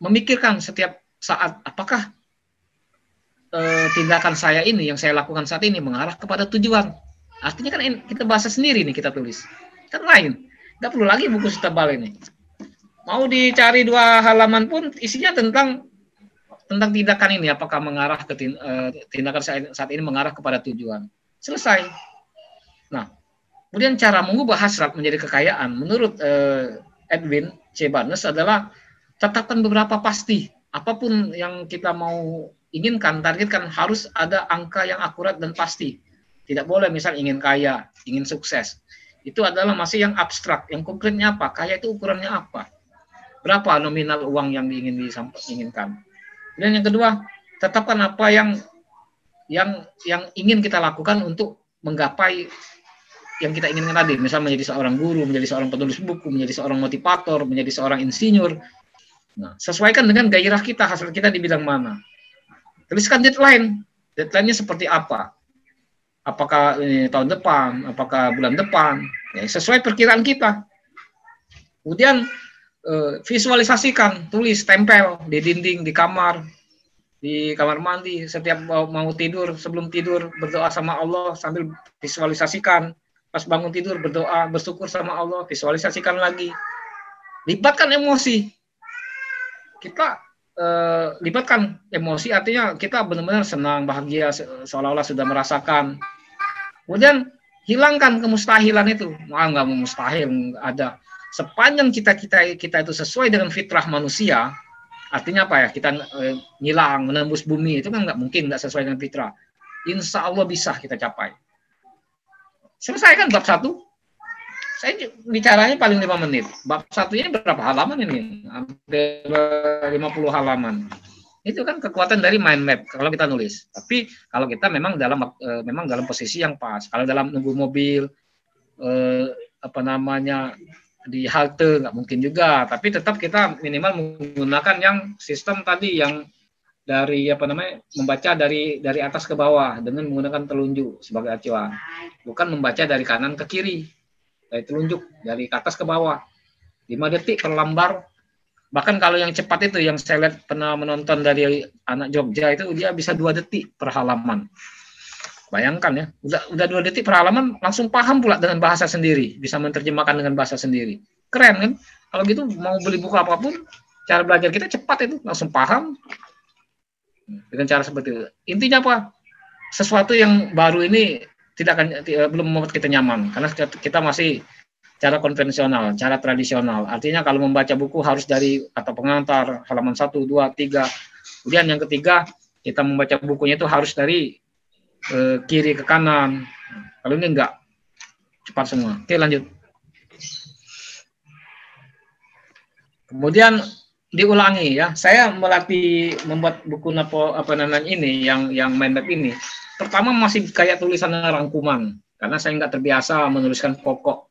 memikirkan setiap saat apakah tindakan saya ini yang saya lakukan saat ini mengarah kepada tujuan. Artinya kan kita bahasa sendiri nih, kita tulis kan lain, nggak perlu lagi buku setebal ini. Mau dicari 2 halaman pun isinya tentang tindakan ini, apakah mengarah ke tindakan saat ini mengarah kepada tujuan. Selesai. Nah, kemudian cara mengubah hasrat menjadi kekayaan menurut Edwin C. Barnes adalah tetapkan beberapa pasti. Apapun yang kita mau inginkan, targetkan harus ada angka yang akurat dan pasti. Tidak boleh misal ingin kaya, ingin sukses. Itu adalah masih yang abstrak. Yang konkretnya apa? Kaya itu ukurannya apa? Berapa nominal uang yang diinginkan? Dan yang kedua, tetapkan apa yang ingin kita lakukan untuk menggapai yang kita inginkan tadi, misal menjadi seorang guru, menjadi seorang penulis buku, menjadi seorang motivator, menjadi seorang insinyur. Nah, sesuaikan dengan gairah kita, hasil kita di bidang mana. Tuliskan deadline. Deadline-nya seperti apa? Apakah tahun depan, apakah bulan depan? Ya, sesuai perkiraan kita. Kemudian visualisasikan, tulis, tempel di dinding, di kamar mandi, setiap mau tidur, sebelum tidur berdoa sama Allah sambil visualisasikan. Pas bangun tidur berdoa, bersyukur sama Allah, visualisasikan lagi. Libatkan emosi. Kita libatkan emosi, artinya kita benar-benar senang, bahagia, seolah-olah sudah merasakan. Kemudian hilangkan kemustahilan itu. Nggak mustahil, ada. Sepanjang kita itu sesuai dengan fitrah manusia, artinya apa ya? Kita ngilang, menembus bumi, itu kan nggak mungkin, nggak sesuai dengan fitrah. Insya Allah bisa kita capai. Selesai kan bab 1? Saya bicaranya paling 5 menit. Bab 1-nya berapa halaman ini? Hampir 50 halaman. Itu kan kekuatan dari mind map kalau kita nulis. Tapi kalau kita memang dalam posisi yang pas. Kalau dalam nunggu mobil, di halte nggak mungkin juga. Tapi tetap kita minimal menggunakan yang sistem tadi yang dari membaca dari atas ke bawah dengan menggunakan telunjuk sebagai acuan, bukan membaca dari kanan ke kiri, dari telunjuk dari atas ke bawah, 5 detik per lembar. Bahkan kalau yang cepat itu yang saya lihat pernah menonton dari anak Jogja itu dia bisa 2 detik per halaman. Bayangkan ya, udah 2 detik per halaman langsung paham pula dengan bahasa sendiri, bisa menerjemahkan dengan bahasa sendiri. Keren kan? Kalau gitu mau beli buku apapun, cara belajar kita cepat itu, langsung paham. Dengan cara seperti itu. Intinya apa? Sesuatu yang baru ini belum membuat kita nyaman karena kita masih cara konvensional, cara tradisional. Artinya kalau membaca buku harus dari kata pengantar halaman 1, 2, 3. Kemudian yang ketiga, kita membaca bukunya itu harus dari kiri ke kanan. Kalau ini enggak, cepat semua. Oke, lanjut. Kemudian diulangi ya. Saya melatih membuat buku ini yang mind map ini. Pertama masih kayak tulisan rangkuman. karena saya nggak terbiasa menuliskan pokok.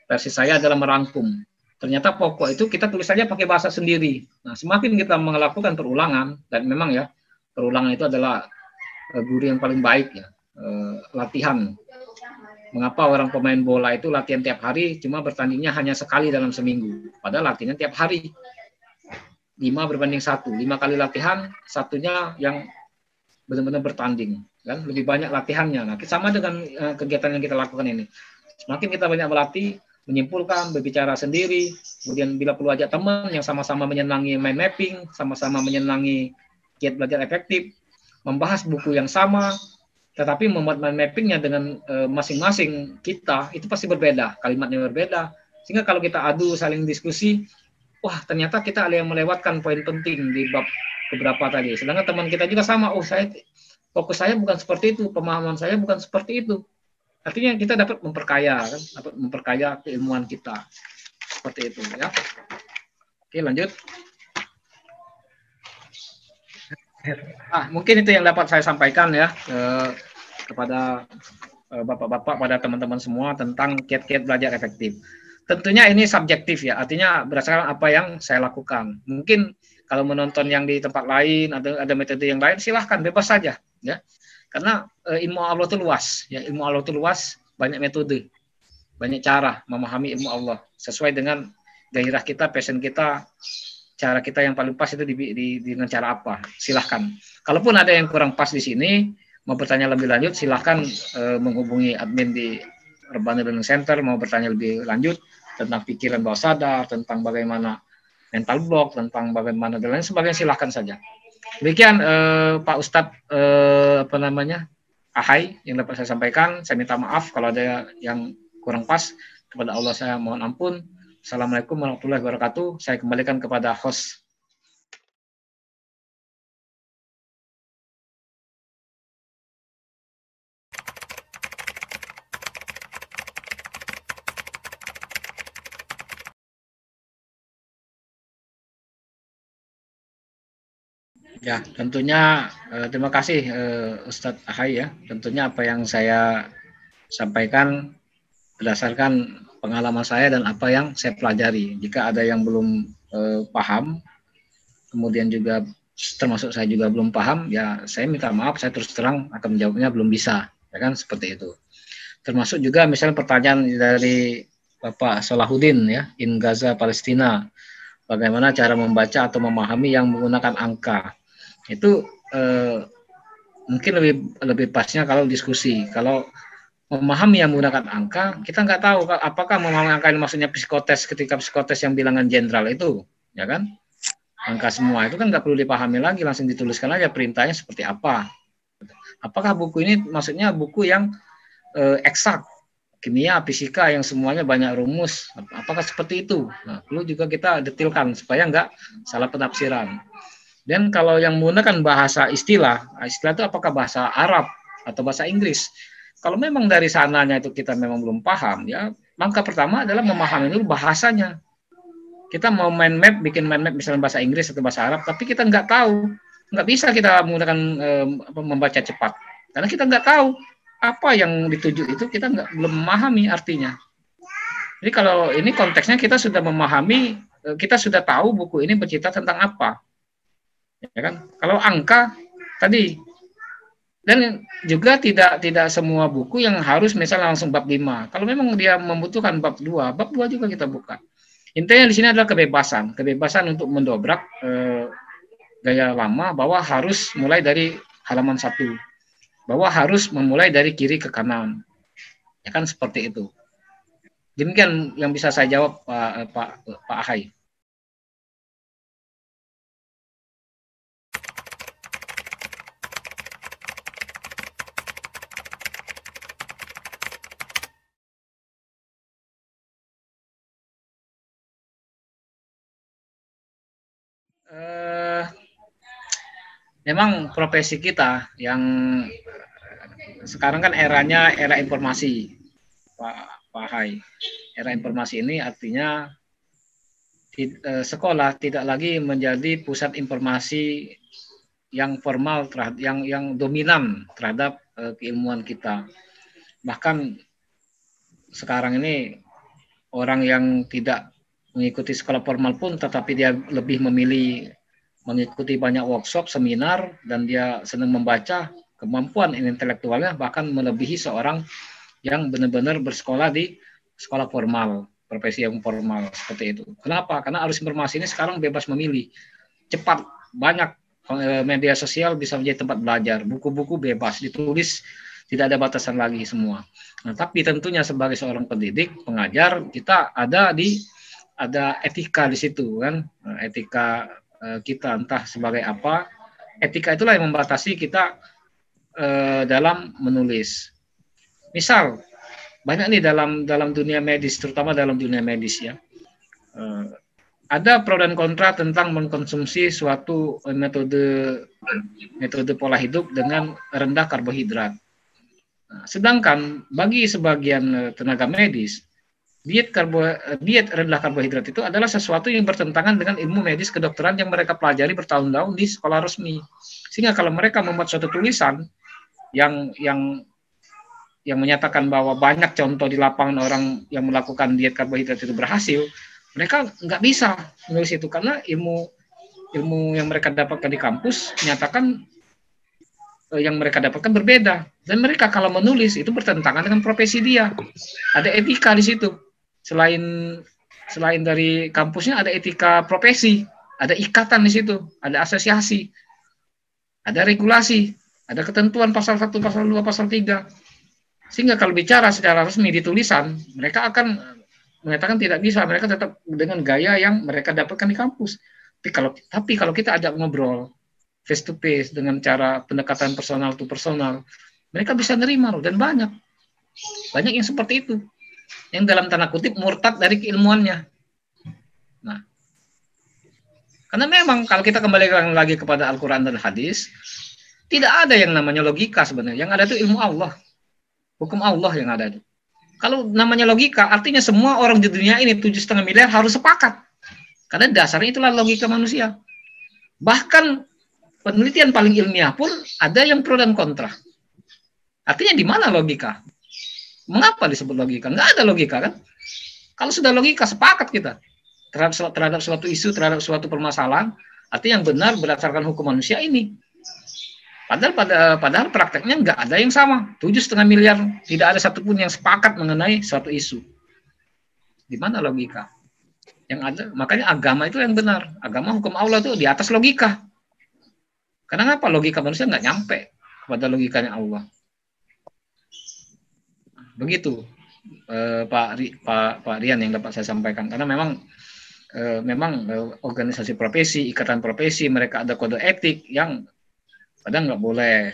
Versi saya adalah merangkum. Ternyata pokok itu kita tulis saja pakai bahasa sendiri. Nah, semakin kita melakukan perulangan, dan memang ya, perulangan itu adalah guru yang paling baik ya, latihan. Mengapa orang pemain bola itu latihan tiap hari, cuma bertandingnya hanya sekali dalam seminggu. Padahal latihannya tiap hari. 5 berbanding 1. 5 kali latihan, satunya yang benar-benar bertanding. Kan? Lebih banyak latihannya. Nah, sama dengan kegiatan yang kita lakukan ini. Semakin kita banyak berlatih, menyimpulkan, berbicara sendiri, kemudian bila perlu ajak teman yang sama-sama menyenangi mind mapping, sama-sama menyenangi giat belajar efektif, membahas buku yang sama, tetapi membuat mind mappingnya dengan masing-masing kita, itu pasti berbeda, kalimatnya berbeda, sehingga kalau kita adu, saling diskusi, wah ternyata kita ada yang melewatkan poin penting di bab beberapa tadi, sedangkan teman kita juga sama, fokus saya bukan seperti itu, pemahaman saya bukan seperti itu. Artinya kita dapat memperkaya, kan? Dapat memperkaya keilmuan kita. Seperti itu ya. Oke, lanjut. Mungkin itu yang dapat saya sampaikan ya kepada bapak-bapak, pada teman-teman semua tentang kiat-kiat belajar efektif. Tentunya ini subjektif ya, artinya berdasarkan apa yang saya lakukan. Mungkin kalau menonton yang di tempat lain, ada metode yang lain, silahkan, bebas saja ya. Karena ilmu Allah itu luas, ya, ilmu Allah itu luas, banyak metode, banyak cara memahami ilmu Allah sesuai dengan gairah kita, passion kita, cara kita yang paling pas itu dengan cara apa. Silahkan. Kalaupun ada yang kurang pas di sini, mau bertanya lebih lanjut, silahkan menghubungi admin di Rebana Learning Center, mau bertanya lebih lanjut tentang pikiran bawah sadar, tentang bagaimana mental block, tentang bagaimana dan lain sebagainya, silahkan saja. Demikian Pak Ustadz Ahai yang dapat saya sampaikan. Saya minta maaf kalau ada yang kurang pas. Kepada Allah saya mohon ampun. Assalamualaikum warahmatullahi wabarakatuh. Saya kembalikan kepada host. Ya, tentunya terima kasih Ustadz Ahai ya. Tentunya apa yang saya sampaikan berdasarkan pengalaman saya dan apa yang saya pelajari. Jika ada yang belum paham, kemudian juga termasuk saya juga belum paham, ya saya minta maaf, saya terus terang akan menjawabnya belum bisa, ya kan, seperti itu. Termasuk juga misalnya pertanyaan dari Bapak Salahuddin ya, in Gaza Palestina, bagaimana cara membaca atau memahami yang menggunakan angka. Itu mungkin lebih pasnya kalau diskusi. Kalau memahami yang menggunakan angka, kita nggak tahu apakah memahami angka ini maksudnya psikotes, ketika psikotes yang bilangan jenderal itu, ya kan? Angka semua itu kan nggak perlu dipahami lagi, langsung dituliskan aja perintahnya seperti apa. Apakah buku ini maksudnya buku yang eksak, kimia, fisika yang semuanya banyak rumus, apakah seperti itu? Nah, perlu juga kita detilkan supaya nggak salah penafsiran. Dan kalau yang menggunakan bahasa istilah itu apakah bahasa Arab atau bahasa Inggris? Kalau memang dari sananya itu kita memang belum paham, ya langkah pertama adalah memahami dulu bahasanya. Kita mau bikin mind map misalnya bahasa Inggris atau bahasa Arab, tapi kita nggak tahu, nggak bisa kita menggunakan membaca cepat, karena kita nggak tahu apa yang dituju itu, kita belum memahami artinya. Jadi kalau ini konteksnya kita sudah memahami, kita sudah tahu buku ini bercerita tentang apa. Ya kan? Kalau angka tadi, dan juga tidak semua buku yang harus misalnya langsung bab 5. Kalau memang dia membutuhkan bab 2 juga kita buka. Intinya di sini adalah kebebasan untuk mendobrak gaya lama, bahwa harus mulai dari halaman 1, bahwa harus memulai dari kiri ke kanan. Ya kan, seperti itu. Demikian yang bisa saya jawab Pak Ahai. Memang profesi kita yang sekarang kan eranya era informasi, Pak Hai. Era informasi ini artinya sekolah tidak lagi menjadi pusat informasi yang formal, yang dominan terhadap keilmuan kita. Bahkan sekarang ini orang yang tidak mengikuti sekolah formal pun tetapi dia lebih memilih mengikuti banyak workshop, seminar, dan dia senang membaca, kemampuan intelektualnya bahkan melebihi seorang yang benar-benar bersekolah di sekolah formal, profesi yang formal seperti itu. Kenapa? Karena arus informasi ini sekarang bebas memilih, cepat, banyak, media sosial bisa menjadi tempat belajar, buku-buku bebas ditulis, tidak ada batasan lagi semua. Nah, tapi tentunya sebagai seorang pendidik, pengajar, kita ada etika di situ kan, etika kita entah sebagai apa, etika itulah yang membatasi kita dalam menulis. Misal banyak nih dalam dunia medis, terutama dalam dunia medis ya, ada pro dan kontra tentang mengkonsumsi suatu metode pola hidup dengan rendah karbohidrat. Nah, sedangkan bagi sebagian tenaga medis, diet rendah karbohidrat itu adalah sesuatu yang bertentangan dengan ilmu medis kedokteran yang mereka pelajari bertahun-tahun di sekolah resmi. Sehingga kalau mereka membuat suatu tulisan yang menyatakan bahwa banyak contoh di lapangan orang yang melakukan diet karbohidrat itu berhasil, mereka nggak bisa menulis itu karena ilmu yang mereka dapatkan di kampus menyatakan yang mereka dapatkan berbeda, dan mereka kalau menulis itu bertentangan dengan profesi dia. Ada etika di situ. Selain dari kampusnya ada etika profesi, ada ikatan di situ, ada asosiasi, ada regulasi, ada ketentuan pasal 1, pasal 2, pasal 3. Sehingga kalau bicara secara resmi di tulisan, mereka akan mengatakan tidak bisa, mereka tetap dengan gaya yang mereka dapatkan di kampus. Tapi kalau kita ajak ngobrol face to face dengan cara pendekatan personal to personal, mereka bisa nerima loh, dan banyak yang seperti itu, yang dalam tanda kutip murtad dari keilmuannya. Nah, karena memang kalau kita kembali lagi kepada Al-Quran dan hadis, tidak ada yang namanya logika sebenarnya. Yang ada itu ilmu Allah, hukum Allah yang ada itu. Kalau namanya logika, artinya semua orang di dunia ini 7,5 miliar harus sepakat, karena dasarnya itulah logika manusia. Bahkan penelitian paling ilmiah pun ada yang pro dan kontra. Artinya di mana logika? Mengapa disebut logika? Nggak ada logika kan? Kalau sudah logika, sepakat kita terhadap suatu isu, terhadap suatu permasalahan, artinya yang benar berdasarkan hukum manusia ini. Padahal prakteknya nggak ada yang sama. 7,5 miliar tidak ada satupun yang sepakat mengenai suatu isu. Di mana logika? Yang ada, makanya agama itu yang benar. Agama hukum Allah itu di atas logika. Karena apa? Logika manusia nggak nyampe kepada logikanya Allah. Begitu Pak Rian yang dapat saya sampaikan. Karena memang organisasi profesi, ikatan profesi, mereka ada kode etik yang kadang nggak boleh.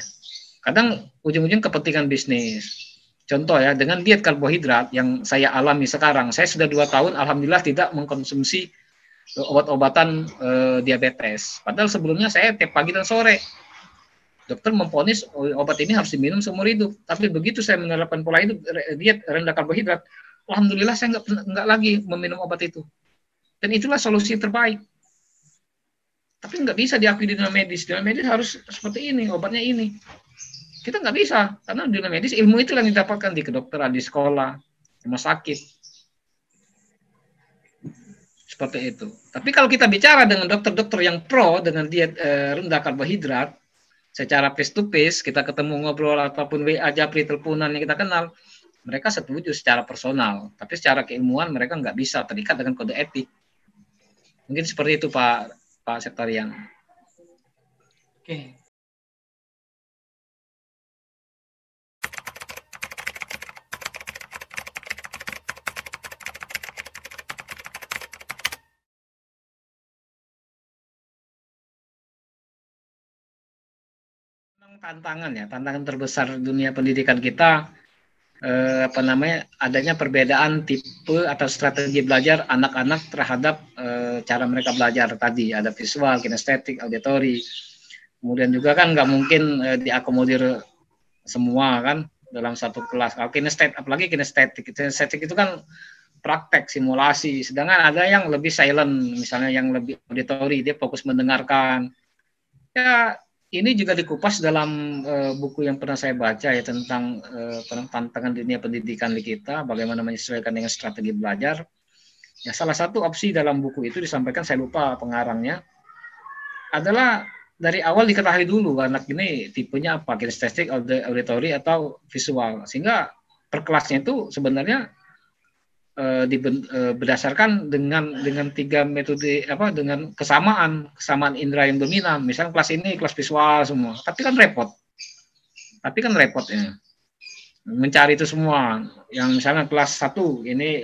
Kadang ujung-ujung kepentingan bisnis. Contoh ya, dengan diet karbohidrat yang saya alami sekarang, saya sudah 2 tahun alhamdulillah tidak mengkonsumsi obat-obatan diabetes. Padahal sebelumnya saya tiap pagi dan sore. Dokter memvonis obat ini harus diminum seumur hidup. Tapi begitu saya menerapkan pola hidup diet rendah karbohidrat, alhamdulillah saya nggak lagi meminum obat itu. Dan itulah solusi terbaik. Tapi nggak bisa diakui di dunia medis. Dunia medis harus seperti ini, obatnya ini. Kita nggak bisa, karena dunia medis ilmu itu yang didapatkan di kedokteran, di sekolah, rumah sakit. Seperti itu. Tapi kalau kita bicara dengan dokter-dokter yang pro dengan diet rendah karbohidrat, secara face to face, kita ketemu ngobrol ataupun WA, japri, teleponan yang kita kenal, mereka setuju secara personal. Tapi secara keilmuan mereka nggak bisa terikat dengan kode etik. Mungkin seperti itu Pak Sektarian. Oke. Tantangan terbesar dunia pendidikan kita adanya perbedaan tipe atau strategi belajar anak-anak terhadap cara mereka belajar tadi. Ada visual, kinestetik, auditori. Kemudian juga kan nggak mungkin diakomodir semua kan dalam satu kelas. Kalau apalagi kinestetik itu kan praktek, simulasi. Sedangkan ada yang lebih silent, misalnya yang lebih auditori, dia fokus mendengarkan. Ya ini juga dikupas dalam buku yang pernah saya baca ya tentang tantangan dunia pendidikan di kita, bagaimana menyesuaikan dengan strategi belajar. Ya, salah satu opsi dalam buku itu disampaikan, saya lupa pengarangnya, adalah dari awal diketahui dulu anak ini tipenya apa, kinestetik, auditory, atau visual, sehingga per kelasnya itu sebenarnya berdasarkan dengan 3 metode dengan kesamaan indera yang dominan. Misalnya kelas ini kelas visual semua, tapi kan repot ya mencari itu semua. Yang misalnya kelas 1 ini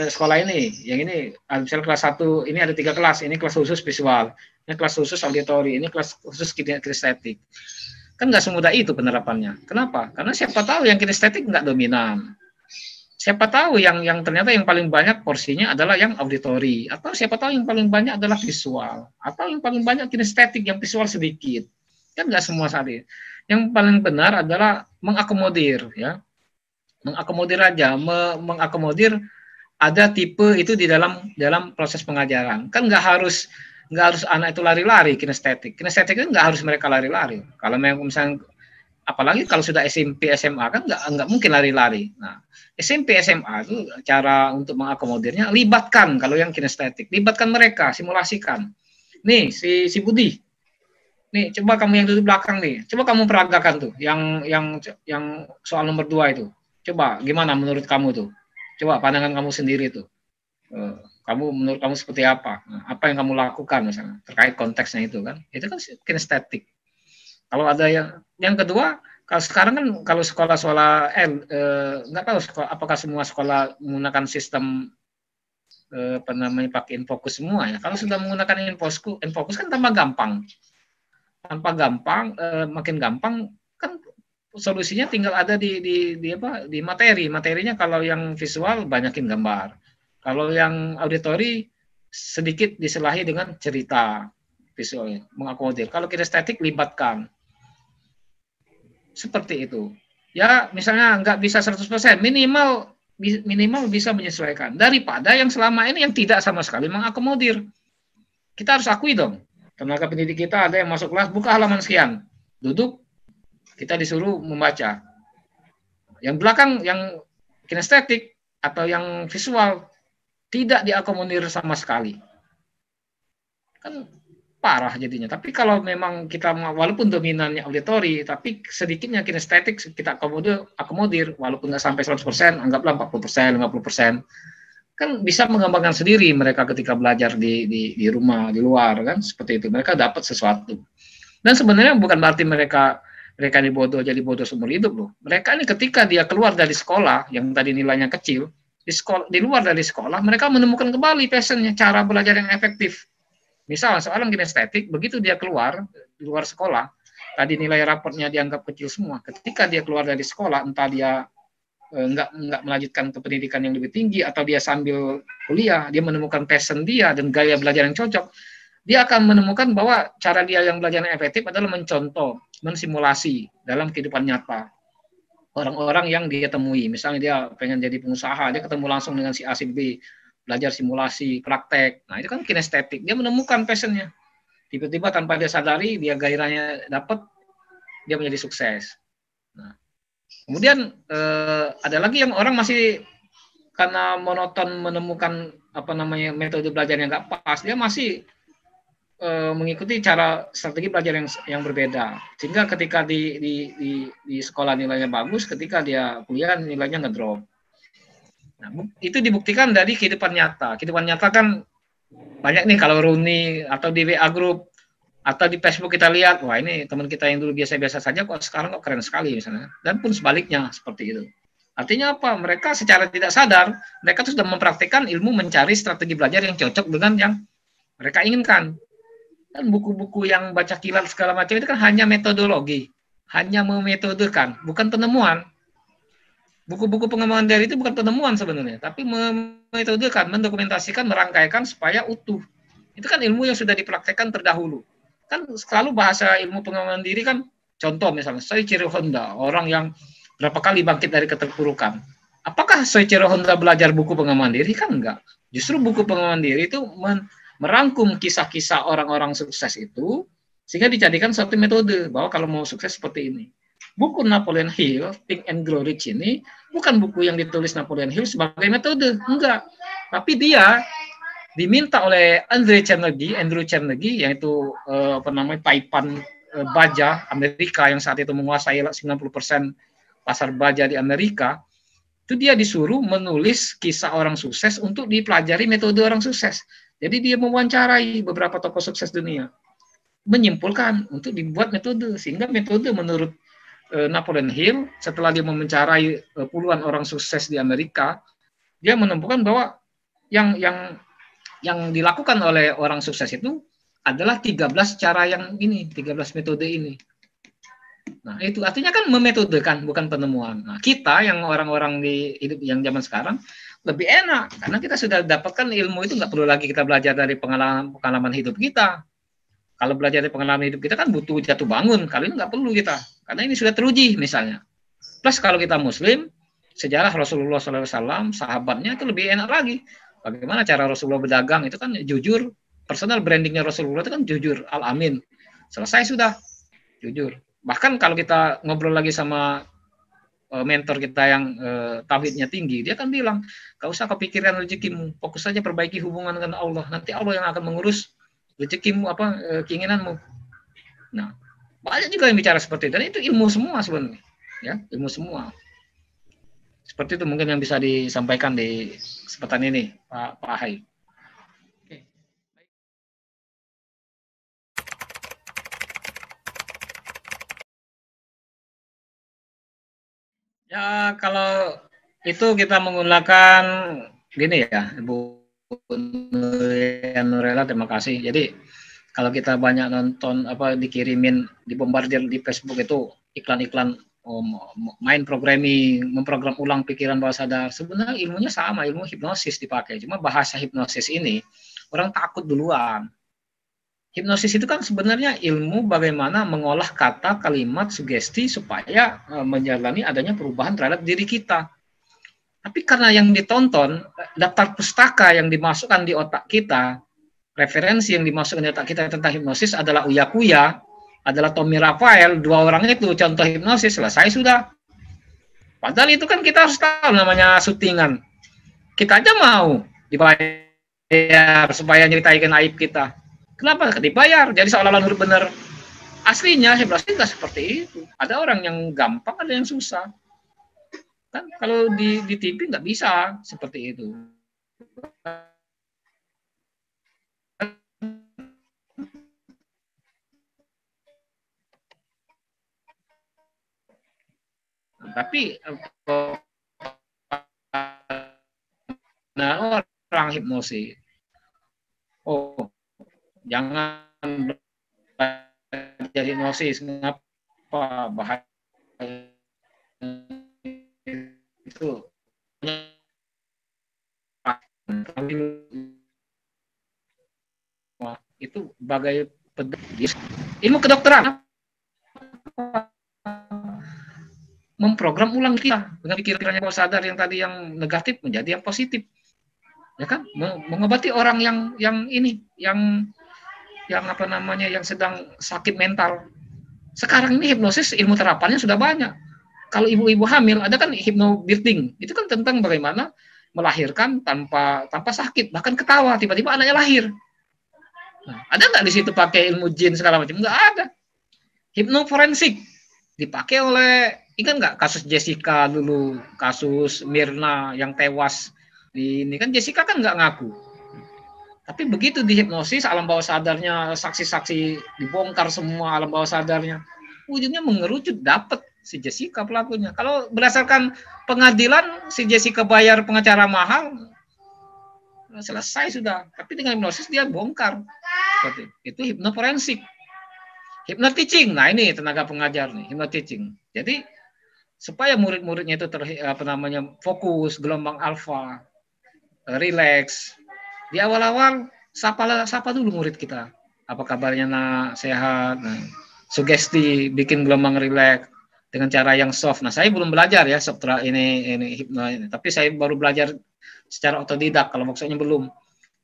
sekolah ini, yang ini misalnya kelas 1 ini ada 3 kelas, ini kelas khusus visual, ini kelas khusus auditory, ini kelas khusus kinestetik. Kan nggak semudah itu penerapannya. Kenapa? Karena siapa tahu yang kinestetik nggak dominan. Siapa tahu yang ternyata yang paling banyak porsinya adalah yang auditory, atau siapa tahu yang paling banyak adalah visual, atau yang paling banyak kinestetik, yang visual sedikit. Kan nggak semua saling. Yang paling benar adalah mengakomodir, ya, mengakomodir aja, mengakomodir ada tipe itu di dalam proses pengajaran. Kan nggak harus anak itu lari-lari kinestetik. Kinestetik itu nggak harus mereka lari-lari. Kalau memang misalnya, apalagi kalau sudah SMP SMA kan nggak mungkin lari-lari. Nah, SMP SMA itu cara untuk mengakomodirnya, libatkan. Kalau yang kinestetik, libatkan mereka, simulasikan. Nih si Budi, nih coba kamu yang duduk belakang nih, coba kamu peragakan tuh yang soal nomor 2 itu. Coba gimana menurut kamu tuh? Coba pandangan kamu sendiri tuh. Menurut kamu seperti apa? Nah, apa yang kamu lakukan misalnya terkait konteksnya itu kan? Itu kan kinestetik. Kalau ada yang kedua, kalau sekarang kan kalau sekolah-sekolah nggak tahu apakah semua sekolah menggunakan sistem pakai Infocus semua ya. Kalau sudah menggunakan Infocus kan tambah gampang. Makin gampang kan, solusinya tinggal ada di materi. Materinya kalau yang visual banyakin gambar. Kalau yang auditory sedikit diselahi dengan cerita visualnya, mengakomodir. Kalau kinestetik libatkan. Seperti itu. Ya, misalnya nggak bisa 100%, minimal bisa menyesuaikan. Daripada yang selama ini yang tidak sama sekali mengakomodir. Kita harus akui dong, tenaga pendidik kita ada yang masuk kelas, buka halaman sekian. Duduk, kita disuruh membaca. Yang belakang, yang kinestetik atau yang visual, tidak diakomodir sama sekali. Kan parah jadinya. Tapi kalau memang kita walaupun dominannya auditory, tapi sedikitnya kinestetik kita akomodir walaupun nggak sampai 100%, anggaplah 40%, 50%, kan bisa mengembangkan sendiri mereka ketika belajar di rumah, di luar kan, seperti itu. Mereka dapat sesuatu. Dan sebenarnya bukan berarti mereka ini bodoh jadi bodoh seumur hidup loh. Mereka ini ketika dia keluar dari sekolah yang tadi nilainya kecil, di luar dari sekolah mereka menemukan kembali passionnya, cara belajar yang efektif. Misal seorang kinestetik, begitu dia keluar di luar sekolah, tadi nilai raportnya dianggap kecil semua. Ketika dia keluar dari sekolah, entah dia nggak melanjutkan ke pendidikan yang lebih tinggi, atau dia sambil kuliah, dia menemukan passion dia dan gaya belajar yang cocok, dia akan menemukan bahwa cara dia yang belajar yang efektif adalah mencontoh, mensimulasi dalam kehidupan nyata. Orang-orang yang dia temui, misalnya dia pengen jadi pengusaha, dia ketemu langsung dengan si A, si B, belajar simulasi, praktek. Nah, itu kan kinestetik. Dia menemukan passionnya. Tiba-tiba tanpa dia sadari, dia gairahnya dapat, dia menjadi sukses. Nah, kemudian ada lagi yang orang masih karena monoton menemukan metode belajar yang nggak pas, dia masih mengikuti cara strategi belajar yang berbeda. Sehingga ketika di sekolah nilainya bagus, ketika dia kuliah nilainya ngedrop. Nah, itu dibuktikan dari kehidupan nyata. Kehidupan nyata kan banyak nih, kalau Rooney atau di WA Group atau di Facebook kita lihat, wah ini teman kita yang dulu biasa-biasa saja kok sekarang kok keren sekali misalnya. Dan pun sebaliknya seperti itu. Artinya apa? Mereka secara tidak sadar, mereka sudah mempraktikkan ilmu mencari strategi belajar yang cocok dengan yang mereka inginkan. Dan buku-buku yang baca kilat segala macam itu kan hanya metodologi, hanya memetodekan, bukan penemuan. Buku-buku pengembangan diri itu bukan penemuan sebenarnya, tapi memetodekan, mendokumentasikan, merangkaikan supaya utuh. Itu kan ilmu yang sudah dipraktekkan terdahulu. Kan selalu bahasa ilmu pengembangan diri kan, contoh misalnya Soichiro Honda, orang yang berapa kali bangkit dari keterpurukan. Apakah Soichiro Honda belajar buku pengembangan diri? Kan enggak. Justru buku pengembangan diri itu merangkum kisah-kisah orang-orang sukses itu, Sehingga dijadikan suatu metode bahwa kalau mau sukses seperti ini. Buku Napoleon Hill, Think and Grow Rich ini bukan buku yang ditulis Napoleon Hill sebagai metode, enggak. Tapi dia diminta oleh Andrew Carnegie, yaitu Taipan baja Amerika yang saat itu menguasai 90% pasar baja di Amerika. Itu dia disuruh menulis kisah orang sukses untuk dipelajari metode orang sukses. Jadi dia mewawancarai beberapa tokoh sukses dunia, menyimpulkan untuk dibuat metode, sehingga metode menurut Napoleon Hill setelah dia mewawancarai puluhan orang sukses di Amerika, dia menemukan bahwa yang dilakukan oleh orang sukses itu adalah 13 cara yang ini, 13 metode ini. Nah, itu artinya kan memetodekan, bukan penemuan. Nah, kita yang orang-orang di hidup yang zaman sekarang lebih enak karena kita sudah dapatkan ilmu itu, nggak perlu lagi kita belajar dari pengalaman hidup kita. Kalau belajar dari pengalaman hidup kita kan butuh jatuh bangun. Kalau ini nggak perlu kita, karena ini sudah teruji misalnya. Plus kalau kita Muslim, sejarah Rasulullah SAW, sahabatnya itu lebih enak lagi. Bagaimana cara Rasulullah berdagang itu kan jujur. Personal brandingnya Rasulullah itu kan jujur, al-amin. Selesai sudah, jujur. Bahkan kalau kita ngobrol lagi sama mentor kita yang tauhidnya tinggi, dia kan bilang, gak usah kepikiran rezekimu, fokus saja perbaiki hubungan dengan Allah. Nanti Allah yang akan mengurus rezekimu, keinginanmu. Nah, banyak juga yang bicara seperti itu. Dan itu ilmu semua sebenarnya, ya, ilmu semua. Seperti itu mungkin yang bisa disampaikan di kesempatan ini, Pak Hai. Ya, kalau itu kita menggunakan gini ya, Bu Nurela, terima kasih. Jadi kalau kita banyak nonton dikirimin, dibombardir di Facebook itu iklan-iklan main programming, memprogram ulang pikiran bawah sadar. Sebenarnya ilmunya sama, ilmu hipnosis dipakai. Cuma bahasa hipnosis ini orang takut duluan. Hipnosis itu kan sebenarnya ilmu bagaimana mengolah kata, kalimat, sugesti supaya menjalani adanya perubahan terhadap diri kita. Tapi karena yang ditonton, daftar pustaka yang dimasukkan di otak kita, referensi yang dimasukkan di otak kita tentang hipnosis adalah Uya Kuya, adalah Tommy Raphael, dua orang itu contoh hipnosis, selesai sudah. Padahal itu kan kita harus tahu namanya syutingan. Kita aja mau dibayar supaya nyeritain aib kita. Kenapa dibayar? Jadi seolah-olah nurut benar. Aslinya hipnosis nggak seperti itu. Ada orang yang gampang, ada yang susah. Kan kalau di TV nggak bisa seperti itu. Tapi orang hipnosis, jangan belajar hipnosis, kenapa bahaya itu? Itu bagai ilmu kedokteran, memprogram ulang kita dengan pikirannya bawah sadar yang tadi yang negatif menjadi yang positif, ya kan? Mengobati orang yang sedang sakit mental. Sekarang ini hipnosis ilmu terapannya sudah banyak. Kalau ibu-ibu hamil ada kan hypnobirthing, itu kan tentang bagaimana melahirkan tanpa sakit, bahkan ketawa tiba-tiba anaknya lahir. Nah, ada nggak di situ pakai ilmu jin segala macam? Nggak ada. Hipnoforensik dipakai oleh, ingat nggak kasus Jessica dulu, kasus Mirna yang tewas ini kan Jessica kan nggak ngaku. Tapi begitu dihipnosis, alam bawah sadarnya, saksi-saksi dibongkar semua alam bawah sadarnya, ujungnya mengerucut dapat si Jessica pelakunya. Kalau berdasarkan pengadilan si Jessica bayar pengacara mahal, selesai sudah. Tapi dengan hipnosis dia bongkar. Itu hipnoforensik. Hypnoteaching, nah ini tenaga pengajar nih, hypnoteaching. Jadi supaya murid-muridnya itu fokus, gelombang alfa, relax. Di awal-awal sapa dulu murid kita. Apa kabarnya nak, sehat? Nah, sugesti, bikin gelombang relax dengan cara yang soft. Nah, saya belum belajar ya software ini hipno ini, tapi saya baru belajar secara otodidak, kalau maksudnya belum.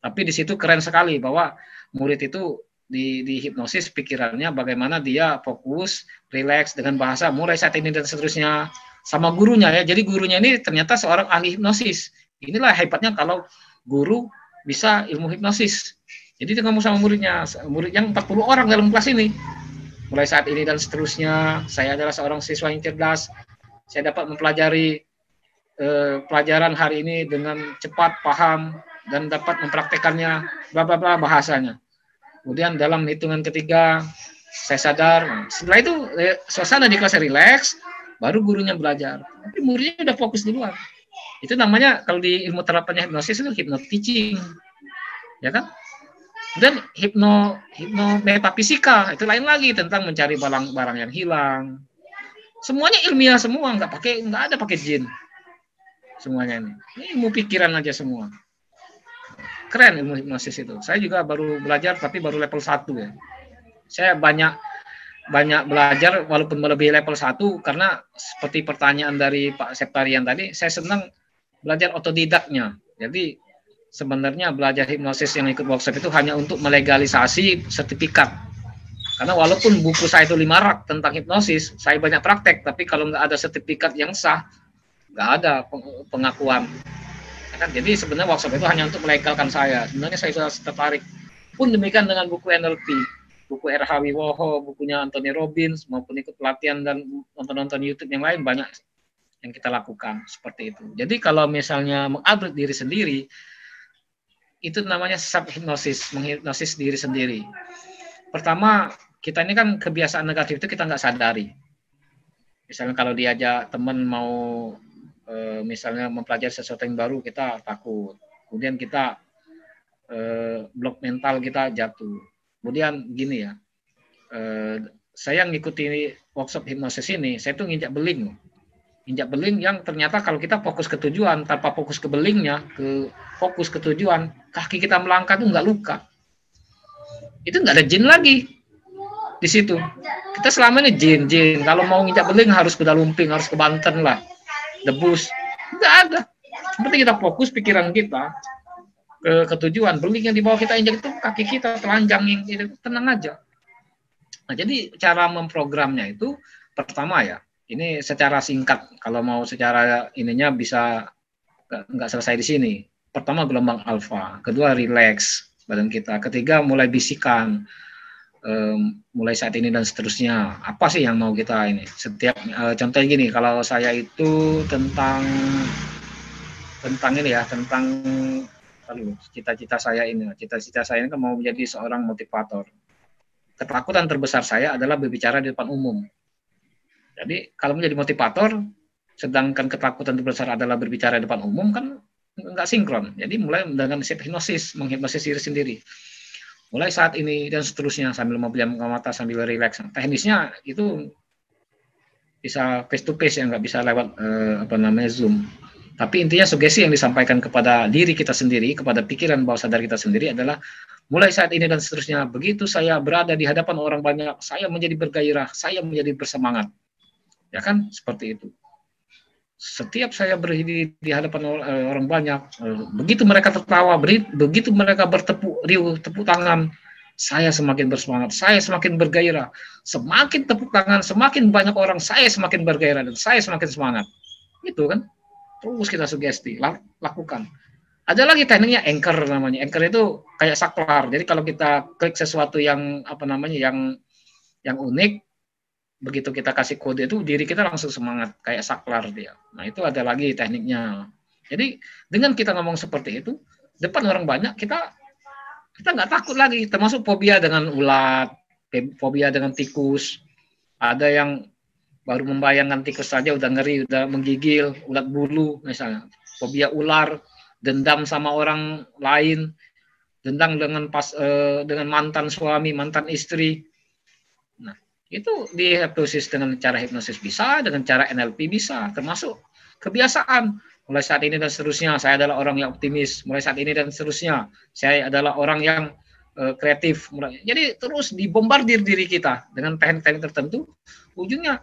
Tapi di situ keren sekali bahwa murid itu di hipnosis pikirannya, bagaimana dia fokus, rileks dengan bahasa mulai saat ini dan seterusnya, sama gurunya ya. Jadi gurunya ini ternyata seorang ahli hipnosis. Inilah hebatnya kalau guru bisa ilmu hipnosis. Jadi dia ngomong sama muridnya, murid yang 40 orang dalam kelas ini. Mulai saat ini dan seterusnya, saya adalah seorang siswa yang cerdas. Saya dapat mempelajari pelajaran hari ini dengan cepat, paham, dan dapat mempraktekannya, bla bla bla bahasanya. Kemudian dalam hitungan ketiga, saya sadar. Setelah itu suasana di kelas rileks, baru gurunya belajar. Tapi muridnya udah fokus duluan. Itu namanya kalau di ilmu terapannya hipnosis itu hypno-teaching, ya kan? Dan metafisika itu lain lagi, tentang mencari barang yang hilang. Semuanya ilmiah semua, nggak ada pakai jin. Semuanya ini ilmu pikiran aja semua. Keren ilmu hipnosis itu. Saya juga baru belajar, tapi baru level 1 ya. Saya banyak belajar walaupun melebihi level 1, karena seperti pertanyaan dari Pak Septarian tadi, saya senang belajar otodidaknya. Jadi sebenarnya belajar hipnosis yang ikut workshop itu hanya untuk melegalisasi sertifikat. Karena walaupun buku saya itu 5 rak tentang hipnosis, saya banyak praktek, tapi kalau nggak ada sertifikat yang sah, nggak ada pengakuan. Jadi sebenarnya workshop itu hanya untuk melegalkan saya. Sebenarnya saya sudah tertarik. Pun demikian dengan buku NLP, buku R.H. Wiwoho, bukunya Anthony Robbins, maupun ikut pelatihan dan nonton YouTube yang lain, banyak yang kita lakukan seperti itu. Jadi kalau misalnya mengupgrade diri sendiri, itu namanya self-hipnosis, menghipnosis diri sendiri. Pertama, kita ini kan kebiasaan negatif itu kita nggak sadari. Misalnya kalau diajak teman mau misalnya mempelajari sesuatu yang baru, kita takut. Kemudian kita blok mental, kita jatuh. Kemudian gini ya, saya ngikuti workshop hipnosis ini, saya tuh nginjak beling yang ternyata kalau kita fokus ke tujuan, tanpa fokus ke belingnya, fokus ke tujuan, kaki kita melangkah tuh nggak luka. Itu nggak ada jin lagi di situ. Kita selama ini jin. Kalau mau nginjak beling harus kuda lumping, harus ke Banten lah, debus, nggak ada. Seperti kita fokus pikiran kita ke tujuan, beling yang di bawah kita injak itu kaki kita telanjang, yang itu tenang aja. Nah, jadi cara memprogramnya itu pertama ya, ini secara singkat, kalau mau secara ininya bisa nggak selesai di sini. Pertama gelombang alfa, kedua rileks badan kita, ketiga mulai bisikan, mulai saat ini dan seterusnya. Apa sih yang mau kita ini? Setiap contohnya gini, kalau saya itu tentang ini ya, tentang cita-cita saya ini kan mau menjadi seorang motivator. Ketakutan terbesar saya adalah berbicara di depan umum. Jadi kalau menjadi motivator, sedangkan ketakutan terbesar adalah berbicara di depan umum, kan nggak sinkron. Jadi mulai dengan hipnosis, menghipnosis diri sendiri. Mulai saat ini dan seterusnya, sambil memejamkan mata, sambil rileks. Teknisnya itu bisa face to face ya, nggak bisa lewat Zoom. Tapi intinya sugesti yang disampaikan kepada diri kita sendiri, kepada pikiran bawah sadar kita sendiri adalah mulai saat ini dan seterusnya, begitu saya berada di hadapan orang banyak, saya menjadi bergairah, saya menjadi bersemangat. Ya kan, seperti itu. Setiap saya berdiri di hadapan orang banyak, begitu mereka tertawa, begitu mereka bertepuk tangan, saya semakin bersemangat, saya semakin bergairah. Semakin tepuk tangan, semakin banyak orang, saya semakin bergairah dan saya semakin semangat. Itu kan. Terus kita sugesti, lakukan. Ada lagi tekniknya anchor namanya. Anchor itu kayak saklar. Jadi kalau kita klik sesuatu yang yang unik, begitu kita kasih kode itu, diri kita langsung semangat, kayak saklar dia. Nah, itu ada lagi tekniknya. Jadi dengan kita ngomong seperti itu, depan orang banyak, kita nggak takut lagi. Termasuk fobia dengan ulat, fobia dengan tikus. Ada yang baru membayangkan tikus saja udah ngeri, udah menggigil, ulat bulu misalnya. Fobia ular, dendam sama orang lain, dendam dengan mantan suami, mantan istri. Nah, itu dihipnosis dengan cara hipnosis bisa, dengan cara NLP bisa, termasuk kebiasaan. Mulai saat ini dan seterusnya, saya adalah orang yang optimis. Mulai saat ini dan seterusnya, saya adalah orang yang kreatif. Jadi terus dibombardir diri kita dengan teknik-teknik tertentu, ujungnya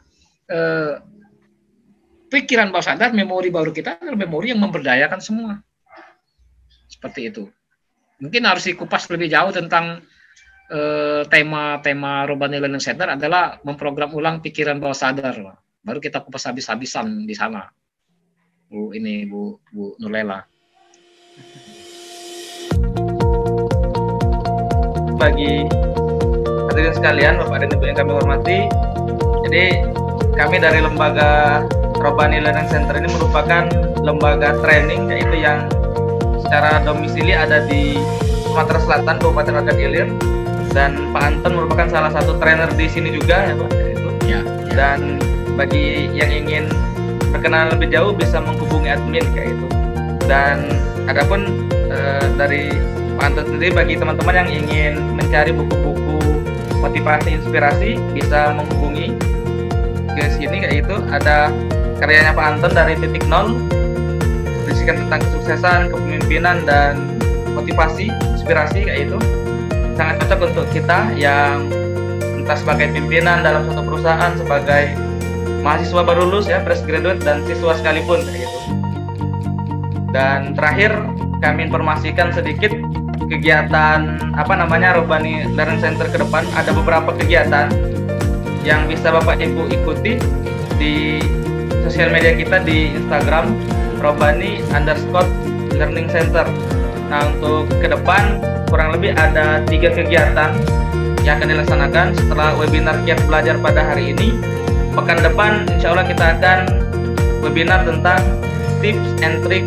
pikiran bawah sadar, memori baru kita adalah memori yang memberdayakan semua. Seperti itu. Mungkin harus dikupas lebih jauh tentang tema Robani Learning Center adalah memprogram ulang pikiran bawah sadar. Baru kita kupas habis-habisan di sana. Bu Nurlela. Bagi hadirin sekalian, Bapak dan Ibu yang kami hormati, jadi kami dari lembaga Robani Learning Center ini merupakan lembaga training, yaitu yang secara domisili ada di Sumatera Selatan, Kabupaten Agam Ilir, dan Pak Anton merupakan salah satu trainer di sini juga ya Pak. Itu. Ya. Dan bagi yang ingin berkenalan lebih jauh bisa menghubungi admin kayak itu. Dan adapun dari Pak Anton sendiri, bagi teman-teman yang ingin mencari buku-buku motivasi inspirasi bisa menghubungi ke sini kayak itu. Ada karyanya Pak Anton dari titik nol, berisikan tentang kesuksesan, kepemimpinan dan motivasi, inspirasi kayak itu. Sangat cocok untuk kita yang entah sebagai pimpinan dalam suatu perusahaan, sebagai mahasiswa baru lulus ya, fresh graduate, dan siswa sekalipun kayak gitu. Dan terakhir kami informasikan sedikit kegiatan Robani Learning Center ke depan. Ada beberapa kegiatan yang bisa Bapak Ibu ikuti di sosial media kita di Instagram Robani_Learning Center. Nah, untuk ke depan kurang lebih ada 3 kegiatan yang akan dilaksanakan setelah webinar Kiat Belajar pada hari ini. Pekan depan insya Allah kita akan webinar tentang tips and trick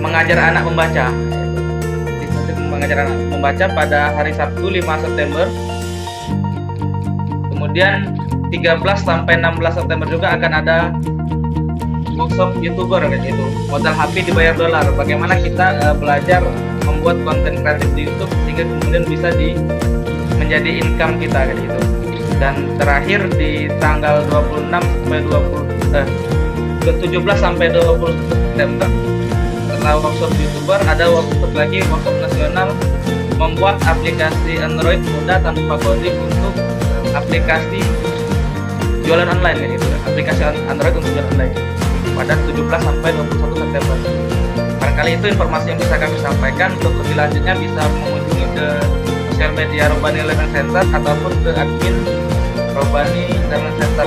mengajar anak membaca. Mengajar anak membaca pada hari Sabtu 5 September. Kemudian 13 sampai 16 September juga akan ada workshop YouTuber kayak gitu. Modal HP dibayar dolar. Bagaimana kita belajar membuat konten kreatif di YouTube sehingga kemudian bisa menjadi income kita kayak gitu. Dan terakhir di tanggal 26 sampai 17 sampai 20 September, setelah workshop YouTuber ada workshop nasional membuat aplikasi Android mudah tanpa coding untuk aplikasi jualan online ya gitu. Aplikasi Android untuk jualan online pada 17 sampai 21 September. Barangkali itu informasi yang bisa kami sampaikan. Untuk lebih lanjutnya bisa mengunjungi ke sosial media Robani Learning Center ataupun ke admin Robani Learning Center.